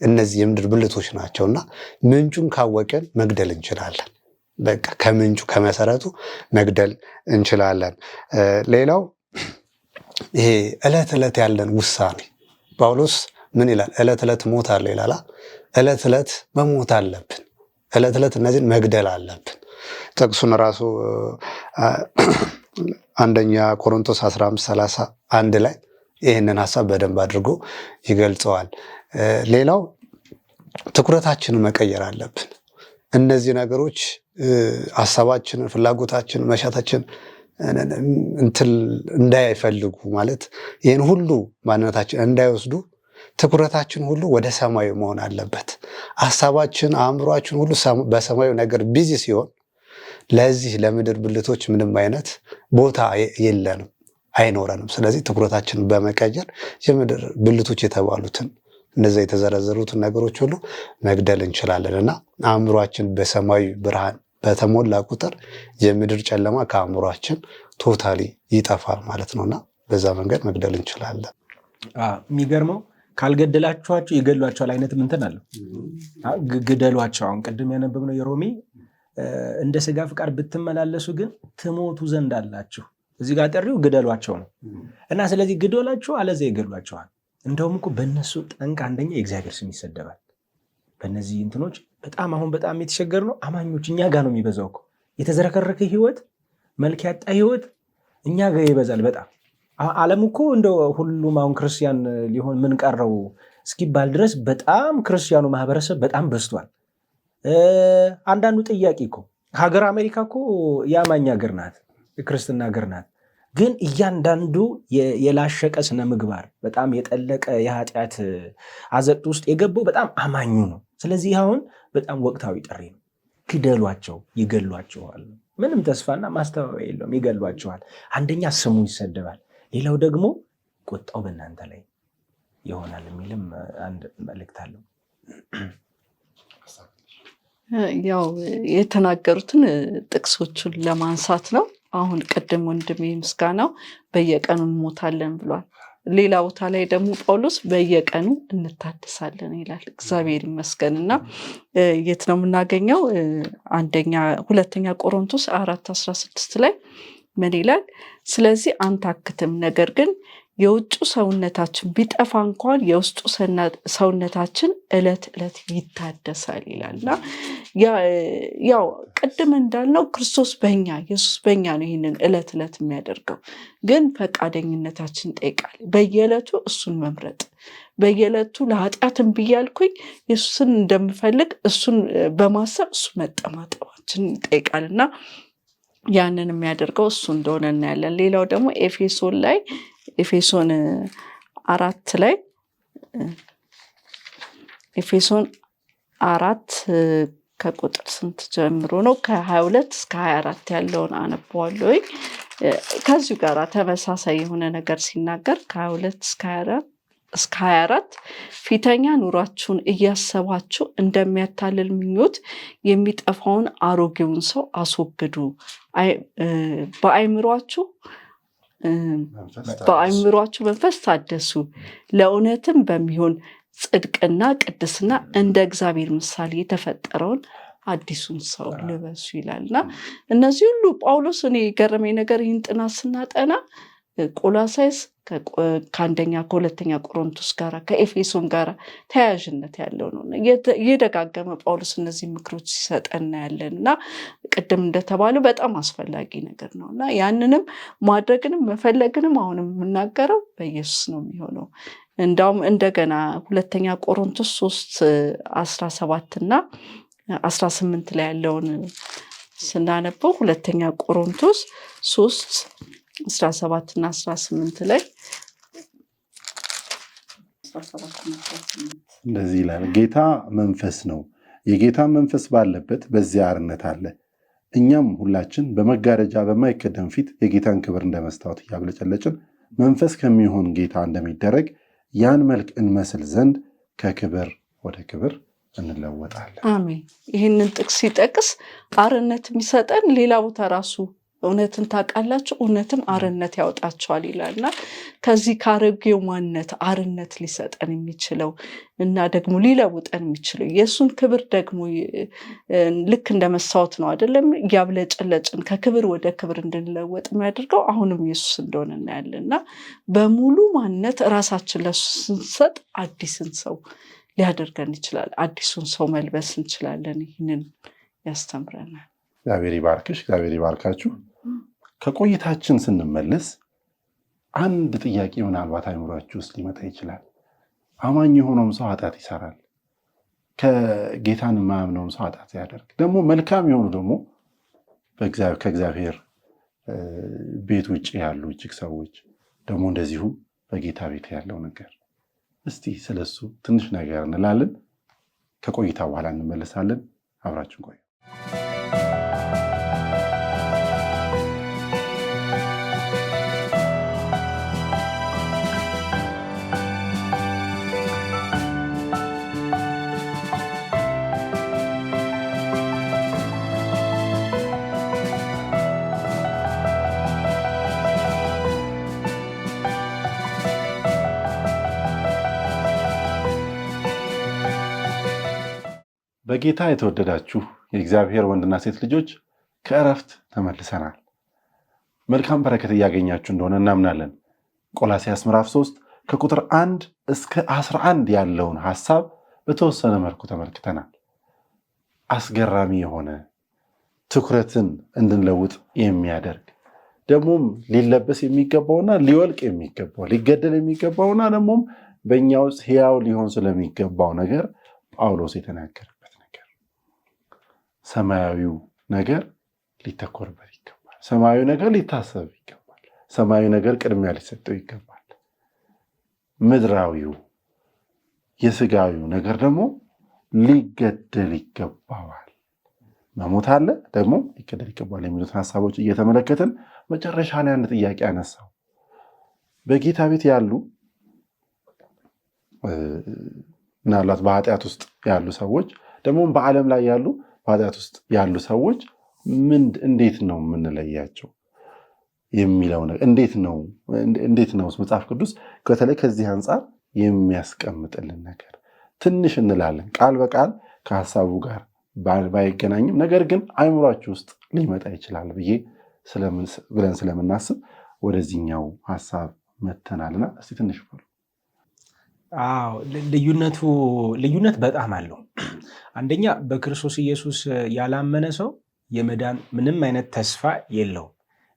[SPEAKER 3] እነዚህ የምድር ብልቶች ናቸውና ምንጩን ካወቀን መግደል እንችላለን። በቃ ከምንጩ ከመሰረቱ መግደል እንችላለን። ሌላው ይሄ ዕለት ዕለት ያለን ውሳኔ ጳውሎስ ምን ይላል? ዕለት ዕለት ሞት አለ ይላል። ዕለት ዕለት መሞት አለብን። ዕለት ዕለት እነዚህን መግደል አለብን። ጥቅሱን ራሱ አንደኛ ቆሮንቶስ 15:31 ላይ ይህንን ሐሳብ በደንብ አድርጎ ይገልጸዋል። ሌላው ትኩረታችንን መቀየር አለብን። እነዚህ ነገሮች ሐሳባችንን፣ ፍላጎታችንን፣ መሻታችን እንትን እንዳይፈልጉ ማለት ይህን ሁሉ ማንነታችን እንዳይወስዱ ትኩረታችን ሁሉ ወደ ሰማዩ መሆን አለበት። ሐሳባችን፣ አእምሯችን ሁሉ በሰማዩ ነገር ቢዚ ሲሆን ለዚህ ለምድር ብልቶች ምንም አይነት ቦታ የለንም፣ አይኖረንም። ስለዚህ ትኩረታችንን በመቀየር የምድር ብልቶች የተባሉትን እነዚያ የተዘረዘሩትን ነገሮች ሁሉ መግደል እንችላለን እና አእምሯችን በሰማያዊ ብርሃን በተሞላ ቁጥር የምድር ጨለማ ከአእምሯችን ቶታሊ ይጠፋል ማለት ነውና በዛ መንገድ መግደል እንችላለን።
[SPEAKER 2] የሚገርመው ካልገደላችኋቸው ይገድሏቸዋል አይነት እንትን አለው። ግደሏቸው። አሁን ቅድም ያነበብነው የሮሜ እንደ ስጋ ፍቃድ ብትመላለሱ ግን ትሞቱ ዘንድ አላችሁ። እዚህ ጋር ጥሪው ግደሏቸው ነው እና ስለዚህ ግደሏቸው አለዚያ ይገድሏቸዋል። እንደውም እኮ በእነሱ ጠንቅ አንደኛ የእግዚአብሔር ስም ይሰደባል። በእነዚህ እንትኖች አሁን በጣም የተቸገር ነው። አማኞች እኛ ጋር ነው የሚበዛው እኮ የተዘረከረከ ህይወት፣ መልክ ያጣ ህይወት እኛ ጋር ይበዛል በጣም። ዓለም እኮ እንደ ሁሉም አሁን ክርስቲያን ሊሆን ምን ቀረው እስኪባል ድረስ በጣም ክርስቲያኑ ማህበረሰብ በጣም በዝቷል። አንዳንዱ ጥያቄ እኮ ሀገር አሜሪካ እኮ የአማኝ ሀገር ናት፣ የክርስትና ሀገር ናት። ግን እያንዳንዱ የላሸቀ ስነ ምግባር በጣም የጠለቀ የኃጢአት አዘቅት ውስጥ የገባው በጣም አማኙ ነው። ስለዚህ አሁን በጣም ወቅታዊ ጥሪ ነው። ግደሏቸው፣ ይገሏቸዋል። ምንም ተስፋና ማስተባበያ የለውም። ይገሏቸዋል። አንደኛ ስሙ ይሰደባል፣ ሌላው ደግሞ ቁጣው በእናንተ ላይ ይሆናል የሚልም አንድ መልእክት አለው።
[SPEAKER 4] ያው የተናገሩትን ጥቅሶቹን ለማንሳት ነው። አሁን ቅድም ወንድሜ ምስጋናው በየቀኑ እንሞታለን ብሏል። ሌላ ቦታ ላይ ደግሞ ጳውሎስ በየቀኑ እንታደሳለን ይላል። እግዚአብሔር ይመስገን። እና የት ነው የምናገኘው? ሁለተኛ ቆሮንቶስ 4:16 ላይ ምን ይላል? ስለዚህ አንታክትም፣ ነገር ግን የውጩ ሰውነታችን ቢጠፋ እንኳን የውስጡ ሰውነታችን ዕለት ዕለት ይታደሳል ይላል። እና ያው ቅድም እንዳልነው ክርስቶስ በእኛ ኢየሱስ በእኛ ነው ይህንን ዕለት ዕለት የሚያደርገው። ግን ፈቃደኝነታችን ይጠይቃል። በየዕለቱ እሱን መምረጥ፣ በየዕለቱ ለኃጢአትን ብያልኩኝ ኢየሱስን እንደምፈልግ እሱን በማሰብ እሱ መጠማጠማችን ይጠይቃል። እና ያንን የሚያደርገው እሱ እንደሆነ እናያለን። ሌላው ደግሞ ኤፌሶን 4 ላይ ኤፌሶን 4 ከቁጥር ስንት ጀምሮ ነው? ከ22 እስከ 24 ያለውን አነበዋለሁ። ከዚሁ ጋር ተመሳሳይ የሆነ ነገር ሲናገር ከ22 እስከ 24 ፊተኛ ኑሯችሁን እያሰባችሁ እንደሚያታልል ምኞት የሚጠፋውን አሮጌውን ሰው አስወግዱ፣ በአእምሯችሁ መንፈስ ታደሱ፣ ለእውነትም በሚሆን ጽድቅና ቅድስና እንደ እግዚአብሔር ምሳሌ የተፈጠረውን አዲሱን ሰው ልበሱ ይላልና እነዚህ ሁሉ ጳውሎስ እኔ የገረመኝ ነገር ይህን ጥናት ስናጠና ቆላሳይስ ከሁለተኛ ቆሮንቶስ ጋር ከኤፌሶን ጋር ተያያዥነት ያለው ነው። እየደጋገመ ጳውሎስ እነዚህ ምክሮች ሲሰጠና ያለን እና ቅድም እንደተባለው በጣም አስፈላጊ ነገር ነው እና ያንንም ማድረግንም መፈለግንም አሁንም የምናገረው በኢየሱስ ነው የሚሆነው። እንዳውም እንደገና ሁለተኛ ቆሮንቶስ 3:17 እና 18 ላይ ያለውን ስናነበው ሁለተኛ ቆሮንቶስ 3:17 እና 18 ላይ
[SPEAKER 1] እንደዚህ ይላል፣ ጌታ መንፈስ ነው፣ የጌታ መንፈስ ባለበት በዚያ አርነት አለ። እኛም ሁላችን በመጋረጃ በማይከደን ፊት የጌታን ክብር እንደ መስታወት እያብለጨለጭን መንፈስ ከሚሆን ጌታ እንደሚደረግ ያን መልክ እንመስል ዘንድ ከክብር ወደ ክብር እንለወጣለን።
[SPEAKER 4] አሜን። ይህንን ጥቅስ ሲጠቅስ አርነት የሚሰጠን ሌላ ቦታ ራሱ እውነትን ታውቃላችሁ እውነትም አርነት ያወጣችኋል ይላልና ከዚህ ካረጌው ማንነት አርነት ሊሰጠን የሚችለው እና ደግሞ ሊለውጠን የሚችለው የእሱን ክብር ደግሞ ልክ እንደ መስታወት ነው አይደለም ያብለጨለጭን ከክብር ወደ ክብር እንድንለወጥ የሚያደርገው አሁንም ኢየሱስ እንደሆነ እናያለንና በሙሉ ማንነት ራሳችን ለሱ ስንሰጥ አዲስን ሰው ሊያደርገን ይችላል። አዲሱን ሰው መልበስ እንችላለን። ይህንን ያስተምረናል።
[SPEAKER 1] እግዚአብሔር ይባርክሽ፣ እግዚአብሔር ይባርካችሁ። ከቆይታችን ስንመለስ አንድ ጥያቄ ምናልባት አይምሯችሁ ውስጥ ሊመጣ ይችላል። አማኝ የሆነውም ሰው ኃጢአት ይሰራል፣ ከጌታን የማያምነውም ሰው ኃጢአት ያደርግ፣ ደግሞ መልካም የሆኑ ደግሞ ከእግዚአብሔር ቤት ውጭ ያሉ እጅግ ሰዎች ደግሞ እንደዚሁ በጌታ ቤት ያለው ነገር፣ እስቲ ስለሱ ትንሽ ነገር እንላለን። ከቆይታ በኋላ እንመለሳለን። አብራችን ቆዩ። በጌታ የተወደዳችሁ የእግዚአብሔር ወንድና ሴት ልጆች ከእረፍት ተመልሰናል። መልካም በረከት እያገኛችሁ እንደሆነ እናምናለን። ቆላስይስ ምዕራፍ 3 ከቁጥር 1 እስከ 11 ያለውን ሐሳብ በተወሰነ መልኩ ተመልክተናል። አስገራሚ የሆነ ትኩረትን እንድንለውጥ የሚያደርግ ደግሞም ሊለበስ የሚገባውና ሊወልቅ የሚገባው ሊገደል የሚገባውና ደግሞም በእኛ ውስጥ ሕያው ሊሆን ስለሚገባው ነገር ጳውሎስ የተናገረበት ነገር፣ ሰማያዊው ነገር ሊተኮርበት ይገባል። ሰማያዊ ነገር ሊታሰብ ይገባል። ሰማያዊ ነገር ቅድሚያ ሊሰጠው ይገባል። ምድራዊው የስጋዊው ነገር ደግሞ ሊገደል ይገባዋል። መሞት አለ ደግሞ ሊገደል ይገባዋል የሚሉትን ሀሳቦች እየተመለከትን መጨረሻ ላይ አንድ ጥያቄ አነሳው። በጌታ ቤት ያሉ ምናልባት በኃጢአት ውስጥ ያሉ ሰዎች ደግሞ በዓለም ላይ ያሉ በኃጢአት ውስጥ ያሉ ሰዎች እንዴት ነው የምንለያቸው የሚለው ነገር እንዴት ነው መጽሐፍ ቅዱስ በተለይ ከዚህ አንጻር የሚያስቀምጥልን ነገር ትንሽ እንላለን። ቃል በቃል ከሀሳቡ ጋር ባይገናኝም ነገር ግን አይምሯችሁ ውስጥ ሊመጣ ይችላል ብለን ስለምናስብ ወደዚህኛው ሀሳብ መተናልና እስቲ ትንሽ
[SPEAKER 2] ልዩነት በጣም አለው። አንደኛ በክርስቶስ ኢየሱስ ያላመነ ሰው የመዳን ምንም አይነት ተስፋ የለውም።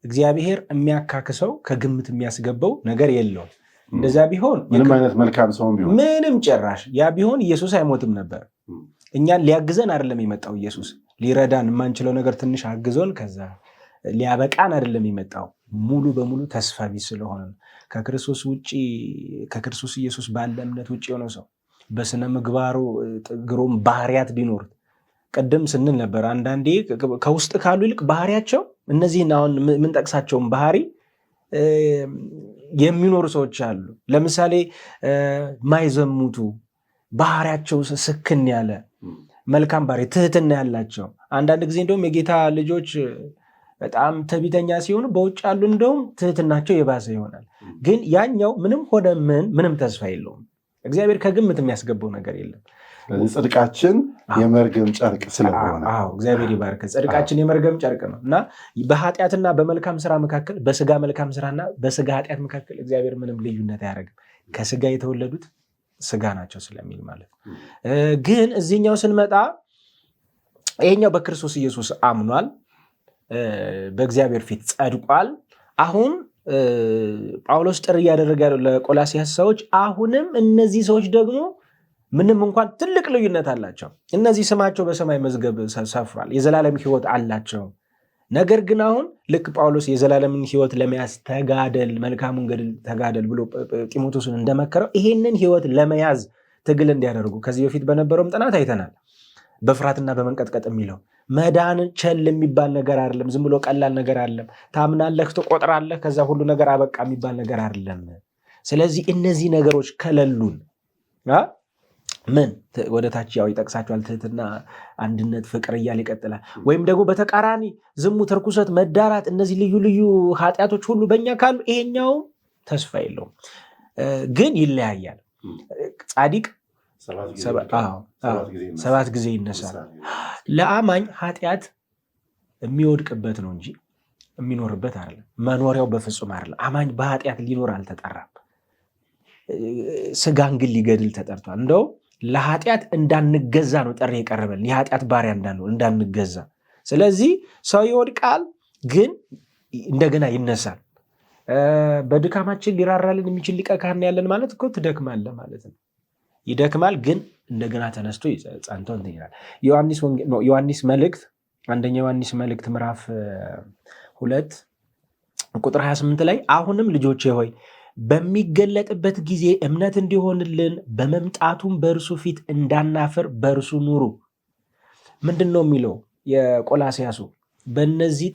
[SPEAKER 2] እግዚአብሔር የሚያካክሰው ከግምት የሚያስገባው ነገር የለውም። እንደዛ ቢሆን
[SPEAKER 1] ምንም አይነት መልካም ሰው ቢሆን
[SPEAKER 2] ምንም ጭራሽ ያ ቢሆን ኢየሱስ አይሞትም ነበር። እኛን ሊያግዘን አይደለም የመጣው ኢየሱስ፣ ሊረዳን የማንችለው ነገር ትንሽ አግዞን ከዛ ሊያበቃን አይደለም የመጣው። ሙሉ በሙሉ ተስፋ ቢስ ስለሆነ ከክርስቶስ ኢየሱስ ባለ እምነት ውጭ የሆነ ሰው በስነ ምግባሩ ግሩም ባህሪያት ቢኖር ቀደም ስንል ነበር። አንዳንዴ ከውስጥ ካሉ ይልቅ ባህሪያቸው እነዚህን አሁን የምንጠቅሳቸውን ባህሪ የሚኖሩ ሰዎች አሉ። ለምሳሌ ማይዘሙቱ ባህሪያቸው ስክን ያለ መልካም ባህሪ፣ ትህትና ያላቸው። አንዳንድ ጊዜ እንደውም የጌታ ልጆች በጣም ትዕቢተኛ ሲሆኑ በውጭ ያሉ እንደውም ትህትናቸው የባሰ ይሆናል። ግን ያኛው ምንም ሆነ ምንም ተስፋ የለውም። እግዚአብሔር ከግምት የሚያስገባው ነገር የለም።
[SPEAKER 1] ጽድቃችን የመርገም ጨርቅ ስለሆነ
[SPEAKER 2] እግዚአብሔር ይባርክ። ጽድቃችን የመርገም ጨርቅ ነው እና በኃጢአትና በመልካም ስራ መካከል፣ በስጋ መልካም ስራና በስጋ ኃጢአት መካከል እግዚአብሔር ምንም ልዩነት አያደርግም። ከስጋ የተወለዱት ስጋ ናቸው ስለሚል ማለት ነው። ግን እዚህኛው ስንመጣ ይሄኛው በክርስቶስ ኢየሱስ አምኗል፣ በእግዚአብሔር ፊት ጸድቋል። አሁን ጳውሎስ ጥሪ እያደረገ ያለው ለቆላስይስ ሰዎች አሁንም እነዚህ ሰዎች ደግሞ ምንም እንኳን ትልቅ ልዩነት አላቸው። እነዚህ ስማቸው በሰማይ መዝገብ ሰፍሯል፣ የዘላለም ሕይወት አላቸው። ነገር ግን አሁን ልክ ጳውሎስ የዘላለምን ሕይወት ለመያዝ ተጋደል፣ መልካሙን ገድል ተጋደል ብሎ ጢሞቴዎስን እንደመከረው ይሄንን ሕይወት ለመያዝ ትግል እንዲያደርጉ ከዚህ በፊት በነበረውም ጥናት አይተናል። በፍርሃትና በመንቀጥቀጥ የሚለው መዳን ቸል የሚባል ነገር አይደለም። ዝም ብሎ ቀላል ነገር አይደለም። ታምናለህ፣ ትቆጥራለህ፣ ከዛ ሁሉ ነገር አበቃ የሚባል ነገር አይደለም። ስለዚህ እነዚህ ነገሮች ከሌሉን ምን ወደ ታች ያው ይጠቅሳቸዋል። ትህትና፣ አንድነት፣ ፍቅር እያለ ይቀጥላል። ወይም ደግሞ በተቃራኒ ዝሙት፣ ርኩሰት፣ መዳራት፣ እነዚህ ልዩ ልዩ ኃጢአቶች ሁሉ በእኛ ካሉ ይሄኛው ተስፋ የለውም። ግን ይለያያል። ጻድቅ 7 ጊዜ ይነሳል። ለአማኝ ኃጢአት የሚወድቅበት ነው እንጂ የሚኖርበት አይደለም። መኖሪያው በፍጹም አይደለም። አማኝ በኃጢአት ሊኖር አልተጠራም። ስጋን ግን ሊገድል ተጠርቷል። እንደው ለኃጢአት እንዳንገዛ ነው ጥሪ የቀረበልን፣ የኃጢአት ባሪያ እንዳንገዛ። ስለዚህ ሰው ይወድቃል፣ ግን እንደገና ይነሳል። በድካማችን ሊራራልን የሚችል ሊቀ ካህን ያለን ማለት እኮ ትደክማለህ ማለት ነው። ይደክማል፣ ግን እንደገና ተነስቶ ጸንቶ እንትን ይላል። ዮሐንስ መልእክት፣ አንደኛ ዮሐንስ መልእክት ምዕራፍ 2 ቁጥር 28 ላይ አሁንም ልጆቼ ሆይ በሚገለጥበት ጊዜ እምነት እንዲሆንልን በመምጣቱም በእርሱ ፊት እንዳናፍር በእርሱ ኑሩ። ምንድን ነው የሚለው የቆላስይሱ? በእነዚህ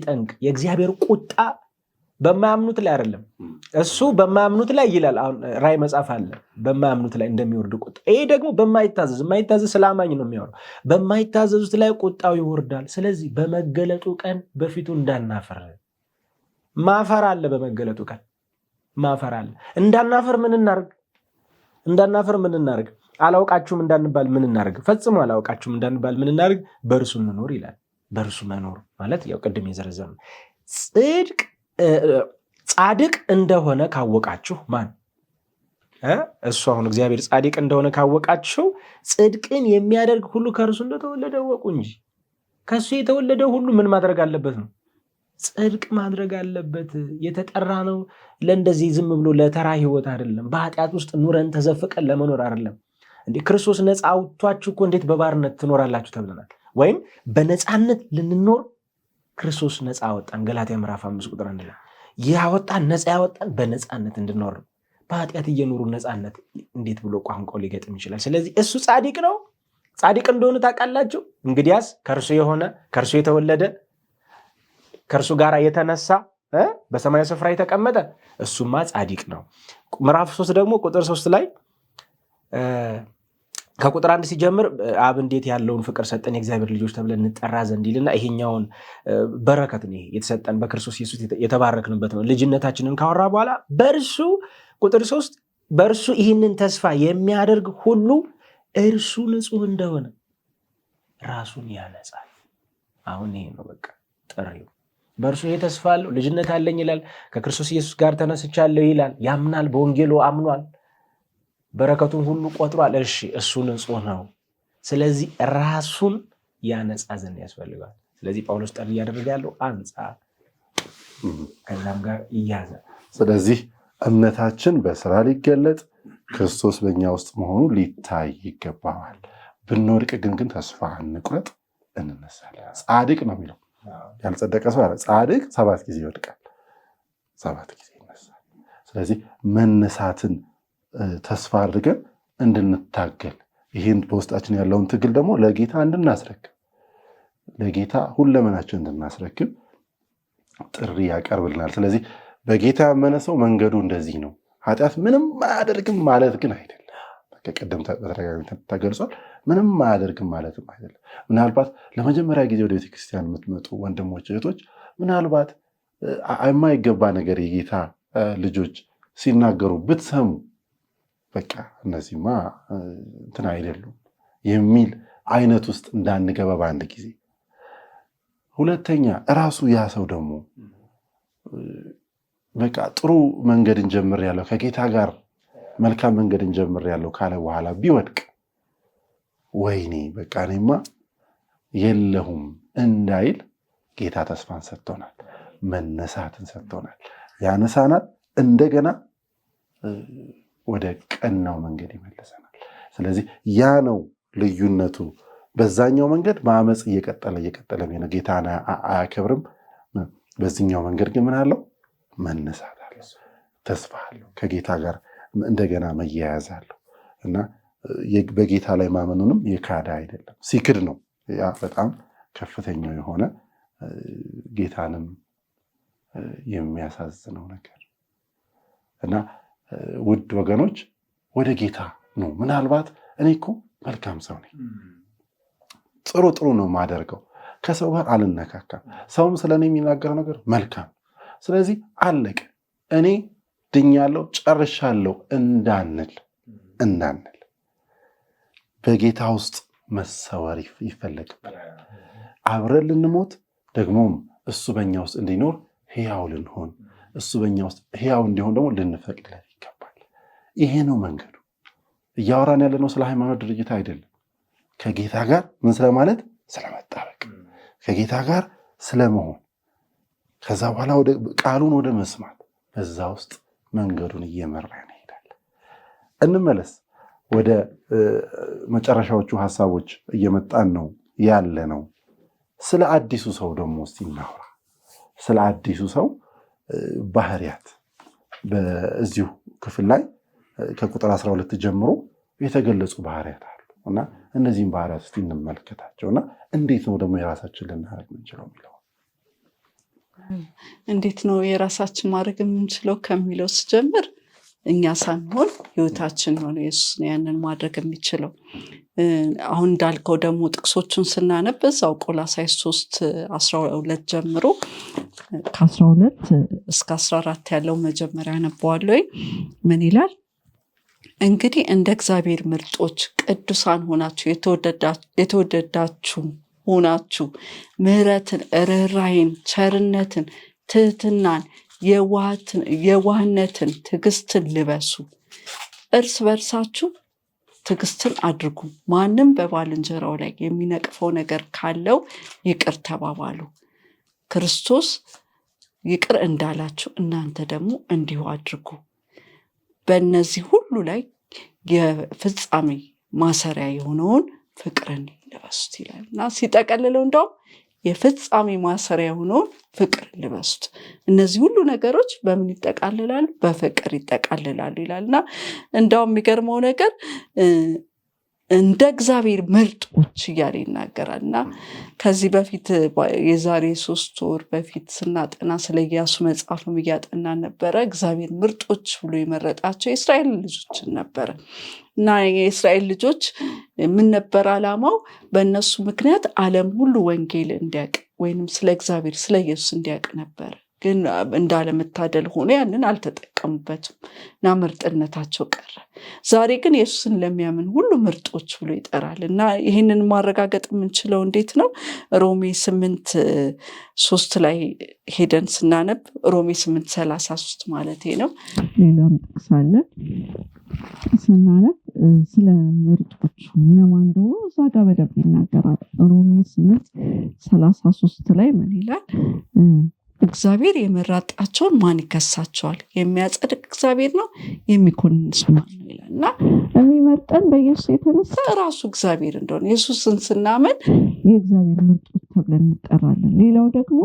[SPEAKER 2] ጠንቅ የእግዚአብሔር ቁጣ በማያምኑት ላይ አይደለም፣ እሱ በማያምኑት ላይ ይላል። አሁን ራዕይ መጽሐፍ አለ በማያምኑት ላይ እንደሚወርድ ቁጣ። ይሄ ደግሞ የማይታዘዝ ስለ አማኝ ነው የሚያወራው። በማይታዘዙት ላይ ቁጣው ይወርዳል። ስለዚህ በመገለጡ ቀን በፊቱ እንዳናፈር። ማፈር አለ፣ በመገለጡ ቀን ማፈር አለ። እንዳናፈር ምን እናርግ? አላውቃችሁም እንዳንባል ምን እናደርግ? ፈጽሞ አላውቃችሁም እንዳንባል ምን እናደርግ? በእርሱ እንኖር ይላል። በእርሱ መኖር ማለት ያው ቅድም የዘረዘር ነው። ጻድቅ እንደሆነ ካወቃችሁ ማን እሱ አሁን እግዚአብሔር ጻድቅ እንደሆነ ካወቃችሁ ጽድቅን የሚያደርግ ሁሉ ከእርሱ እንደተወለደ ወቁ እንጂ። ከእሱ የተወለደ ሁሉ ምን ማድረግ አለበት ነው? ጽድቅ ማድረግ አለበት። የተጠራ ነው ለእንደዚህ ዝም ብሎ ለተራ ህይወት አይደለም። በኃጢአት ውስጥ ኑረን ተዘፍቀን ለመኖር አይደለም። እንዴ ክርስቶስ ነፃ አውጥቷችሁ እኮ እንዴት በባርነት ትኖራላችሁ ተብለናል። ወይም በነፃነት ልንኖር ክርስቶስ ነፃ አወጣን። ገላትያ ምዕራፍ 5 ቁጥር 1 ላይ ያወጣን ነፃ ያወጣን በነፃነት እንድንኖር ነው። በኃጢአት እየኖሩ ነፃነት እንዴት ብሎ ቋንቋው ሊገጥም ይችላል? ስለዚህ እሱ ጻድቅ ነው። ጻድቅ እንደሆነ ታውቃላችሁ። እንግዲያስ ከእርሱ የሆነ ከእርሱ የተወለደ ከእርሱ ጋር የተነሳ በሰማያዊ ስፍራ የተቀመጠ እሱማ ጻድቅ ነው። ምዕራፍ 3 ደግሞ ቁጥር 3 ላይ ከቁጥር 1 ሲጀምር አብ እንዴት ያለውን ፍቅር ሰጠን የእግዚአብሔር ልጆች ተብለን እንጠራ ዘንድ ይልና ይሄኛውን በረከት ነው የተሰጠን በክርስቶስ ኢየሱስ የተባረክንበት ነው። ልጅነታችንን ካወራ በኋላ በእርሱ ቁጥር 3 በእርሱ ይህንን ተስፋ የሚያደርግ ሁሉ እርሱ ንጹሕ እንደሆነ ራሱን ያነጻል። አሁን ይሄ ነው በቃ ጥሪው። በእርሱ ይሄ ተስፋ አለው። ልጅነት አለኝ ይላል። ከክርስቶስ ኢየሱስ ጋር ተነስቻለሁ ይላል። ያምናል። በወንጌሉ አምኗል። በረከቱን ሁሉ ቆጥሯል። እሺ እሱ ንጹሕ ነው። ስለዚህ ራሱን ያነጻ ዘንድ ያስፈልጋል። ስለዚህ ጳውሎስ ጠሪ እያደረገ ያለው አንጻ ከዛም ጋር ይያዛል።
[SPEAKER 1] ስለዚህ እምነታችን በስራ ሊገለጥ ክርስቶስ በእኛ ውስጥ መሆኑ ሊታይ ይገባዋል። ብንወድቅ ግን ተስፋ እንቁረጥ፣ እንነሳለን። ጻድቅ ነው የሚለው ያልጸደቀ ሰው አለ። ጻድቅ 7 ጊዜ ይወድቃል፣ 7 ጊዜ ይነሳል። ስለዚህ መነሳትን ተስፋ አድርገን እንድንታገል ይህን በውስጣችን ያለውን ትግል ደግሞ ለጌታ እንድናስረክብ ለጌታ ሁለመናችን እንድናስረክብ ጥሪ ያቀርብልናል። ስለዚህ በጌታ ያመነ ሰው መንገዱ እንደዚህ ነው። ኃጢአት ምንም አያደርግም ማለት ግን አይደለም። ቅድም በተደጋጋሚ ተገልጿል። ምንም አያደርግም ማለትም አይደለም። ምናልባት ለመጀመሪያ ጊዜ ወደ ቤተክርስቲያን የምትመጡ ወንድሞች እህቶች፣ ምናልባት የማይገባ ነገር የጌታ ልጆች ሲናገሩ ብትሰሙ በቃ እነዚህማ እንትን አይደሉም የሚል አይነት ውስጥ እንዳንገባ በአንድ ጊዜ። ሁለተኛ እራሱ ያ ሰው ደግሞ በቃ ጥሩ መንገድን ጀምሬያለሁ ከጌታ ጋር መልካም መንገድን ጀምሬያለሁ ካለ በኋላ ቢወድቅ ወይኔ በቃ እኔማ የለሁም እንዳይል ጌታ ተስፋን ሰጥቶናል፣ መነሳትን ሰጥቶናል። ያነሳናል፣ እንደገና ወደ ቀናው መንገድ ይመለሰናል። ስለዚህ ያ ነው ልዩነቱ። በዛኛው መንገድ ማመፅ እየቀጠለ ነው፣ ጌታን አያከብርም። በዚህኛው መንገድ ግን ምን አለው? መነሳት አለው፣ ተስፋ አለው፣ ከጌታ ጋር እንደገና መያያዝ አለው እና በጌታ ላይ ማመኑንም የካደ አይደለም፣ ሲክድ ነው። ያ በጣም ከፍተኛው የሆነ ጌታንም የሚያሳዝነው ነገር እና ውድ ወገኖች ወደ ጌታ ነው። ምናልባት እኔ እኮ መልካም ሰው ነኝ፣ ጥሩ ነው ማደርገው፣ ከሰው ጋር አልነካካም፣ ሰውም ስለኔ የሚናገረው ነገር መልካም፣ ስለዚህ አለቀ እኔ ድኛለሁ ጨርሻለሁ እንዳንል በጌታ ውስጥ መሰወር ይፈለግብናል። አብረን ልንሞት ደግሞም እሱ በእኛ ውስጥ እንዲኖር ሕያው ልንሆን፣ እሱ በእኛ ውስጥ ሕያው እንዲሆን ደግሞ ልንፈቅድለት ይገባል። ይሄ ነው መንገዱ። እያወራን ያለነው ስለ ሃይማኖት ድርጅት አይደለም። ከጌታ ጋር ምን ስለማለት ስለመጣበቅ፣ ከጌታ ጋር ስለመሆን፣ ከዛ በኋላ ቃሉን ወደ መስማት፣ በዛ ውስጥ መንገዱን እየመራን ይሄዳል። እንመለስ። ወደ መጨረሻዎቹ ሐሳቦች እየመጣን ነው ያለ ነው። ስለ አዲሱ ሰው ደግሞ እስቲ እናውራ። ስለ አዲሱ ሰው ባህሪያት በዚሁ ክፍል ላይ ከቁጥር 12 ጀምሮ የተገለጹ ባህሪያት አሉ እና እነዚህም ባህሪያት እስቲ እንመልከታቸውና እንዴት ነው ደግሞ የራሳችን ልናደርግ የምንችለው የሚለው
[SPEAKER 4] እንዴት ነው የራሳችን ማድረግ የምንችለው ከሚለው ስጀምር እኛ ሳንሆን ህይወታችን ሆነ ኢየሱስ ነው ያንን ማድረግ የሚችለው። አሁን እንዳልከው ደግሞ ጥቅሶቹን ስናነብ እዛው ቆላስይስ 3:12 ጀምሮ ከ12 እስከ 14 ያለው መጀመሪያ አነበዋለሁ። ምን ይላል? እንግዲህ እንደ እግዚአብሔር ምርጦች ቅዱሳን ሆናችሁ የተወደዳችሁ ሆናችሁ ምሕረትን፣ ርኅራኄን፣ ቸርነትን፣ ትህትናን፣ የዋህነትን፣ ትዕግስትን ልበሱ። እርስ በርሳችሁ ትዕግስትን አድርጉ። ማንም በባልንጀራው ላይ የሚነቅፈው ነገር ካለው ይቅር ተባባሉ። ክርስቶስ ይቅር እንዳላችሁ እናንተ ደግሞ እንዲሁ አድርጉ። በእነዚህ ሁሉ ላይ የፍጻሜ ማሰሪያ የሆነውን ፍቅርን ልበሱት ይላል እና ሲጠቀልለው እንደውም የፍጻሜ ማሰሪያ የሆነውን ፍቅር ልበሱት። እነዚህ ሁሉ ነገሮች በምን ይጠቃልላሉ? በፍቅር ይጠቃልላሉ ይላልና እንደውም የሚገርመው ነገር እንደ እግዚአብሔር ምርጦች እያለ ይናገራል እና ከዚህ በፊት የዛሬ 3 ወር በፊት ስናጠና ስለ ኢያሱ መጽሐፍም እያጠናን ነበረ። እግዚአብሔር ምርጦች ብሎ የመረጣቸው የእስራኤል ልጆችን ነበረ እና የእስራኤል ልጆች ምን ነበር ዓላማው? በእነሱ ምክንያት ዓለም ሁሉ ወንጌል እንዲያውቅ ወይንም ስለ እግዚአብሔር ስለ ኢየሱስ እንዲያውቅ ነበር። ግን እንዳለመታደል ሆኖ ያንን አልተጠቀሙበትም እና ምርጥነታቸው ቀረ። ዛሬ ግን ኢየሱስን ለሚያምን ሁሉ ምርጦች ብሎ ይጠራል እና ይህንን ማረጋገጥ የምንችለው እንዴት ነው? ሮሜ 8:3 ላይ ሄደን ስናነብ ሮሜ 8:33 ማለት ነው። ሌላም ጥቅሳለን ስናነብ ስለ ምርጦች እነማን እንደሆኑ እዛ ጋር በደንብ ይናገራል። ሮሜ 8:33 ላይ ምን ይላል? እግዚአብሔር የመረጣቸውን ማን ይከሳቸዋል? የሚያጸድቅ እግዚአብሔር ነው፣ የሚኮንንስ ማን ነው ይላል እና የሚመርጠን በኢየሱስ የተነሳ ራሱ እግዚአብሔር እንደሆነ ኢየሱስን ስናምን የእግዚአብሔር ምርጦች ተብለን እንጠራለን። ሌላው ደግሞ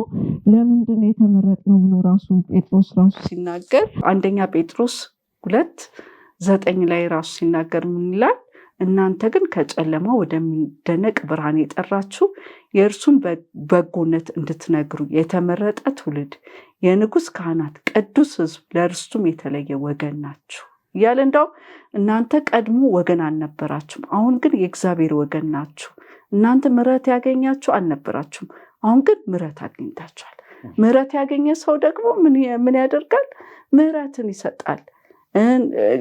[SPEAKER 4] ለምንድን ነው የተመረጥነው ብሎ ራሱ ጴጥሮስ ራሱ ሲናገር አንደኛ ጴጥሮስ 2:9 ላይ ራሱ ሲናገር ምን ይላል? እናንተ ግን ከጨለማ ወደሚደነቅ ብርሃን የጠራችሁ የእርሱን በጎነት እንድትነግሩ የተመረጠ ትውልድ፣ የንጉሥ ካህናት፣ ቅዱስ ሕዝብ፣ ለርስቱም የተለየ ወገን ናችሁ እያለ እንደው እናንተ ቀድሞ ወገን አልነበራችሁም፣ አሁን ግን የእግዚአብሔር ወገን ናችሁ። እናንተ ምሕረት ያገኛችሁ አልነበራችሁም፣ አሁን ግን ምሕረት አግኝታችኋል። ምሕረት ያገኘ ሰው ደግሞ ምን ያደርጋል? ምሕረትን ይሰጣል።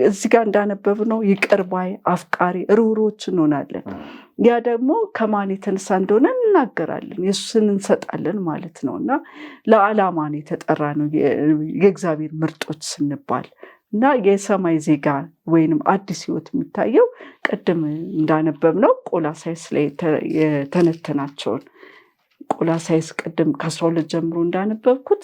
[SPEAKER 4] እዚህ ጋር እንዳነበብነው ይቅር ባይ፣ አፍቃሪ፣ ርኅሩኆች እንሆናለን። ያ ደግሞ ከማን የተነሳ እንደሆነ እናገራለን፣ ኢየሱስን እንሰጣለን ማለት ነው እና ለዓላማ ነው የተጠራ ነው የእግዚአብሔር ምርጦች ስንባል እና የሰማይ ዜጋ ወይንም አዲስ ሕይወት የሚታየው ቅድም እንዳነበብነው ቆላስይስ ላይ የተነተናቸውን ቆላስይስ ቅድም ከ12 ጀምሮ እንዳነበብኩት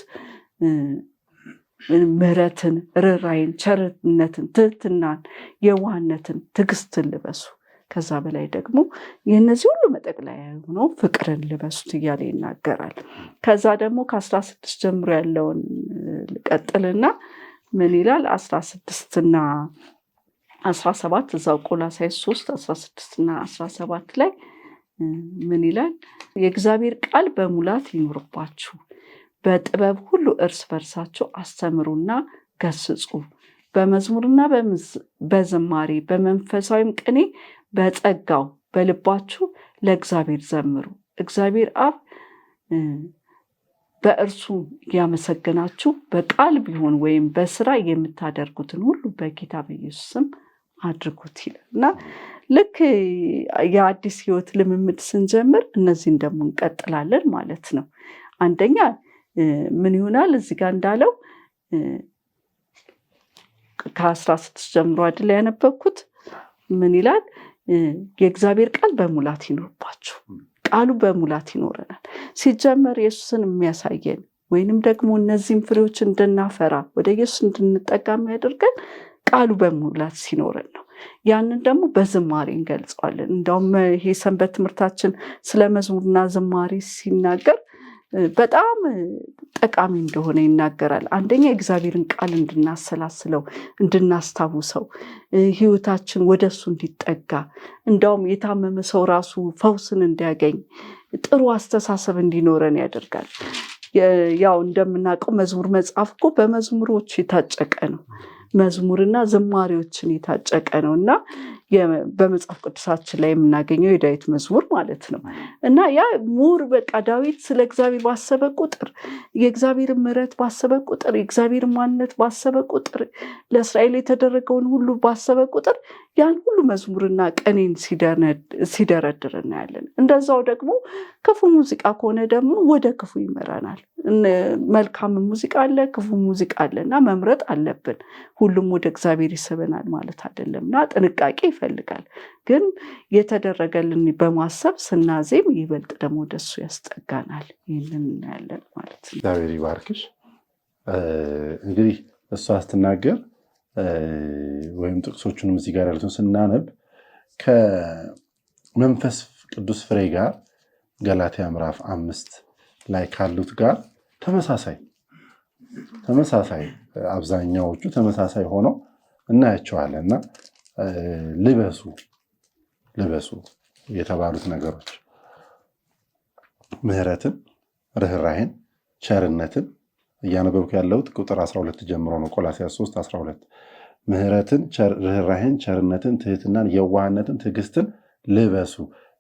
[SPEAKER 4] ምሕረትን፣ ርኅራኄን፣ ቸርነትን፣ ትህትናን፣ የዋህነትን፣ ትዕግስትን ልበሱ። ከዛ በላይ ደግሞ የእነዚህ ሁሉ መጠቅለያ የሆነው ፍቅርን ልበሱት እያለ ይናገራል። ከዛ ደግሞ ከ16 ጀምሮ ያለውን ልቀጥልና ምን ይላል? 16 እና 17 እዛው ቆላስይስ 3:16 እና 17 ላይ ምን ይላል? የእግዚአብሔር ቃል በሙላት ይኖርባችሁ፣ በጥበብ ሁሉ እርስ በርሳችሁ አስተምሩና ገስጹ፣ በመዝሙርና በዝማሬ በመንፈሳዊም ቅኔ በጸጋው በልባችሁ ለእግዚአብሔር ዘምሩ። እግዚአብሔር አብ በእርሱ ያመሰገናችሁ በቃል ቢሆን ወይም በስራ የምታደርጉትን ሁሉ በጌታ በኢየሱስ ስም አድርጉት ይላል እና ልክ የአዲስ ሕይወት ልምምድ ስንጀምር እነዚህን ደግሞ እንቀጥላለን ማለት ነው። አንደኛ ምን ይሆናል? እዚህ ጋር እንዳለው ከ16 ጀምሮ አይደል ያነበብኩት? ምን ይላል? የእግዚአብሔር ቃል በሙላት ይኖርባችሁ። ቃሉ በሙላት ይኖረናል። ሲጀመር ኢየሱስን የሚያሳየን ወይንም ደግሞ እነዚህን ፍሬዎች እንድናፈራ ወደ ኢየሱስ እንድንጠጋ የሚያደርገን ቃሉ በሙላት ሲኖረን ነው። ያንን ደግሞ በዝማሬ እንገልጸዋለን። እንደውም ይሄ ሰንበት ትምህርታችን ስለ መዝሙርና ዝማሬ ሲናገር በጣም ጠቃሚ እንደሆነ ይናገራል። አንደኛ የእግዚአብሔርን ቃል እንድናሰላስለው፣ እንድናስታውሰው፣ ህይወታችን ወደሱ እንዲጠጋ፣ እንደውም የታመመ ሰው ራሱ ፈውስን እንዲያገኝ፣ ጥሩ አስተሳሰብ እንዲኖረን ያደርጋል። ያው እንደምናውቀው መዝሙር መጽሐፍ እኮ በመዝሙሮች የታጨቀ ነው። መዝሙርና ዝማሬዎችን የታጨቀ ነው እና በመጽሐፍ ቅዱሳችን ላይ የምናገኘው የዳዊት መዝሙር ማለት ነው። እና ያ ሙር በቃ ዳዊት ስለ እግዚአብሔር ባሰበ ቁጥር፣ የእግዚአብሔር ምሕረት ባሰበ ቁጥር፣ የእግዚአብሔር ማንነት ባሰበ ቁጥር፣ ለእስራኤል የተደረገውን ሁሉ ባሰበ ቁጥር ያን ሁሉ መዝሙርና ቅኔን ሲደረድር እናያለን። እንደዛው ደግሞ ክፉ ሙዚቃ ከሆነ ደግሞ ወደ ክፉ ይመራናል። መልካም ሙዚቃ አለ፣ ክፉ ሙዚቃ አለ እና መምረጥ አለብን። ሁሉም ወደ እግዚአብሔር ይስበናል ማለት አይደለም እና ጥንቃቄ ይፈልጋል። ግን የተደረገልን በማሰብ ስናዜም ይበልጥ ደግሞ ወደሱ ያስጠጋናል። ይህንን እናያለን ማለት ነው።
[SPEAKER 1] እግዚአብሔር ይባርክሽ። እንግዲህ እሷ ስትናገር ወይም ጥቅሶቹንም እዚህ ጋር ያሉትን ስናነብ ከመንፈስ ቅዱስ ፍሬ ጋር ገላትያ ምዕራፍ 5 ላይ ካሉት ጋር ተመሳሳይ አብዛኛዎቹ ተመሳሳይ ሆነው እናያቸዋለን እና ልበሱ የተባሉት ነገሮች ምሕረትን፣ ርኅራኄን፣ ቸርነትን እያነበብኩ ያለሁት ቁጥር 12 ጀምሮ ነው። ቆላስይስ 3:12 ምሕረትን፣ ርኅራኄን፣ ቸርነትን፣ ትህትናን፣ የዋህነትን፣ ትዕግስትን ልበሱ።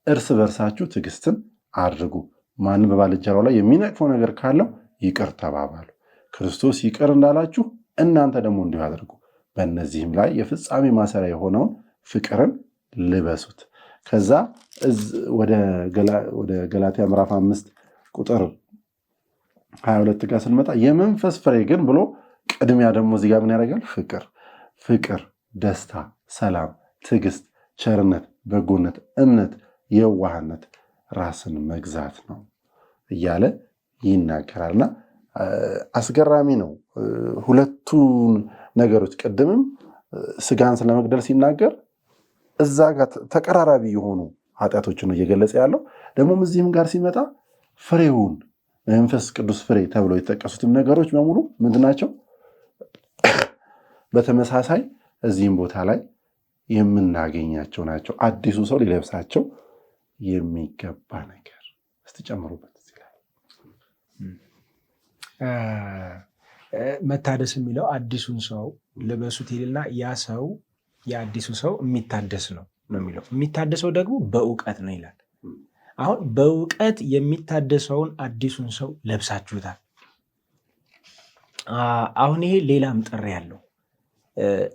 [SPEAKER 1] እርስ በርሳችሁ ትዕግስትን አድርጉ። ማንም በባልንጀራው ላይ የሚነቅፈው ነገር ካለው ይቅር ተባባሉ። ክርስቶስ ይቅር እንዳላችሁ እናንተ ደግሞ እንዲሁ አድርጉ። በእነዚህም ላይ የፍጻሜ ማሰሪያ የሆነውን ፍቅርን ልበሱት። ከዛ ወደ ገላትያ ምዕራፍ 5 ቁጥር 22 ጋር ስንመጣ የመንፈስ ፍሬ ግን ብሎ ቅድሚያ ደግሞ እዚህ ጋር ምን ያደርጋል? ፍቅር፣ ደስታ፣ ሰላም፣ ትዕግስት፣ ቸርነት፣ በጎነት፣ እምነት፣ የዋህነት፣ ራስን መግዛት ነው እያለ ይናገራልና አስገራሚ ነው። ሁለቱን ነገሮች ቅድምም ስጋን ስለመግደል ሲናገር እዛ ጋር ተቀራራቢ የሆኑ ኃጢአቶችን ነው እየገለጸ ያለው። ደግሞም እዚህም ጋር ሲመጣ ፍሬውን መንፈስ ቅዱስ ፍሬ ተብሎ የተጠቀሱትም ነገሮች በሙሉ ምንድናቸው? በተመሳሳይ እዚህም ቦታ ላይ የምናገኛቸው ናቸው። አዲሱ ሰው ሊለብሳቸው የሚገባ ነገር እስቲ ጨምሩበት።
[SPEAKER 2] መታደስ የሚለው አዲሱን ሰው ልበሱት ይልና ያ ሰው የአዲሱ ሰው የሚታደስ ነው የሚለው። የሚታደሰው ደግሞ በእውቀት ነው ይላል። አሁን በእውቀት የሚታደሰውን አዲሱን ሰው ለብሳችሁታል። አሁን ይሄ ሌላም ጥሪ ያለው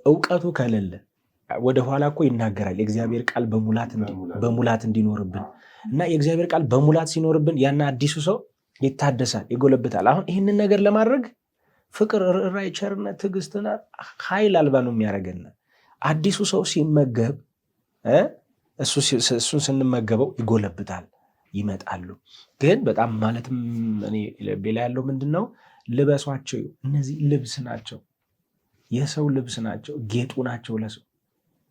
[SPEAKER 2] እውቀቱ ከሌለ ወደኋላ እኮ ይናገራል። የእግዚአብሔር ቃል በሙላት እንዲኖርብን እና የእግዚአብሔር ቃል በሙላት ሲኖርብን ያና አዲሱ ሰው ይታደሳል፣ ይጎለብታል። አሁን ይህንን ነገር ለማድረግ ፍቅር፣ ርኅራኄ፣ ቸርነት፣ ትዕግስትና ኃይል አልባ ነው የሚያደርገን። አዲሱ ሰው ሲመገብ እሱን ስንመገበው ይጎለብታል፣ ይመጣሉ። ግን በጣም ማለትም እኔ ሌላ ያለው ምንድን ነው? ልበሷቸው። እነዚህ ልብስ ናቸው፣ የሰው ልብስ ናቸው፣ ጌጡ ናቸው ለሰው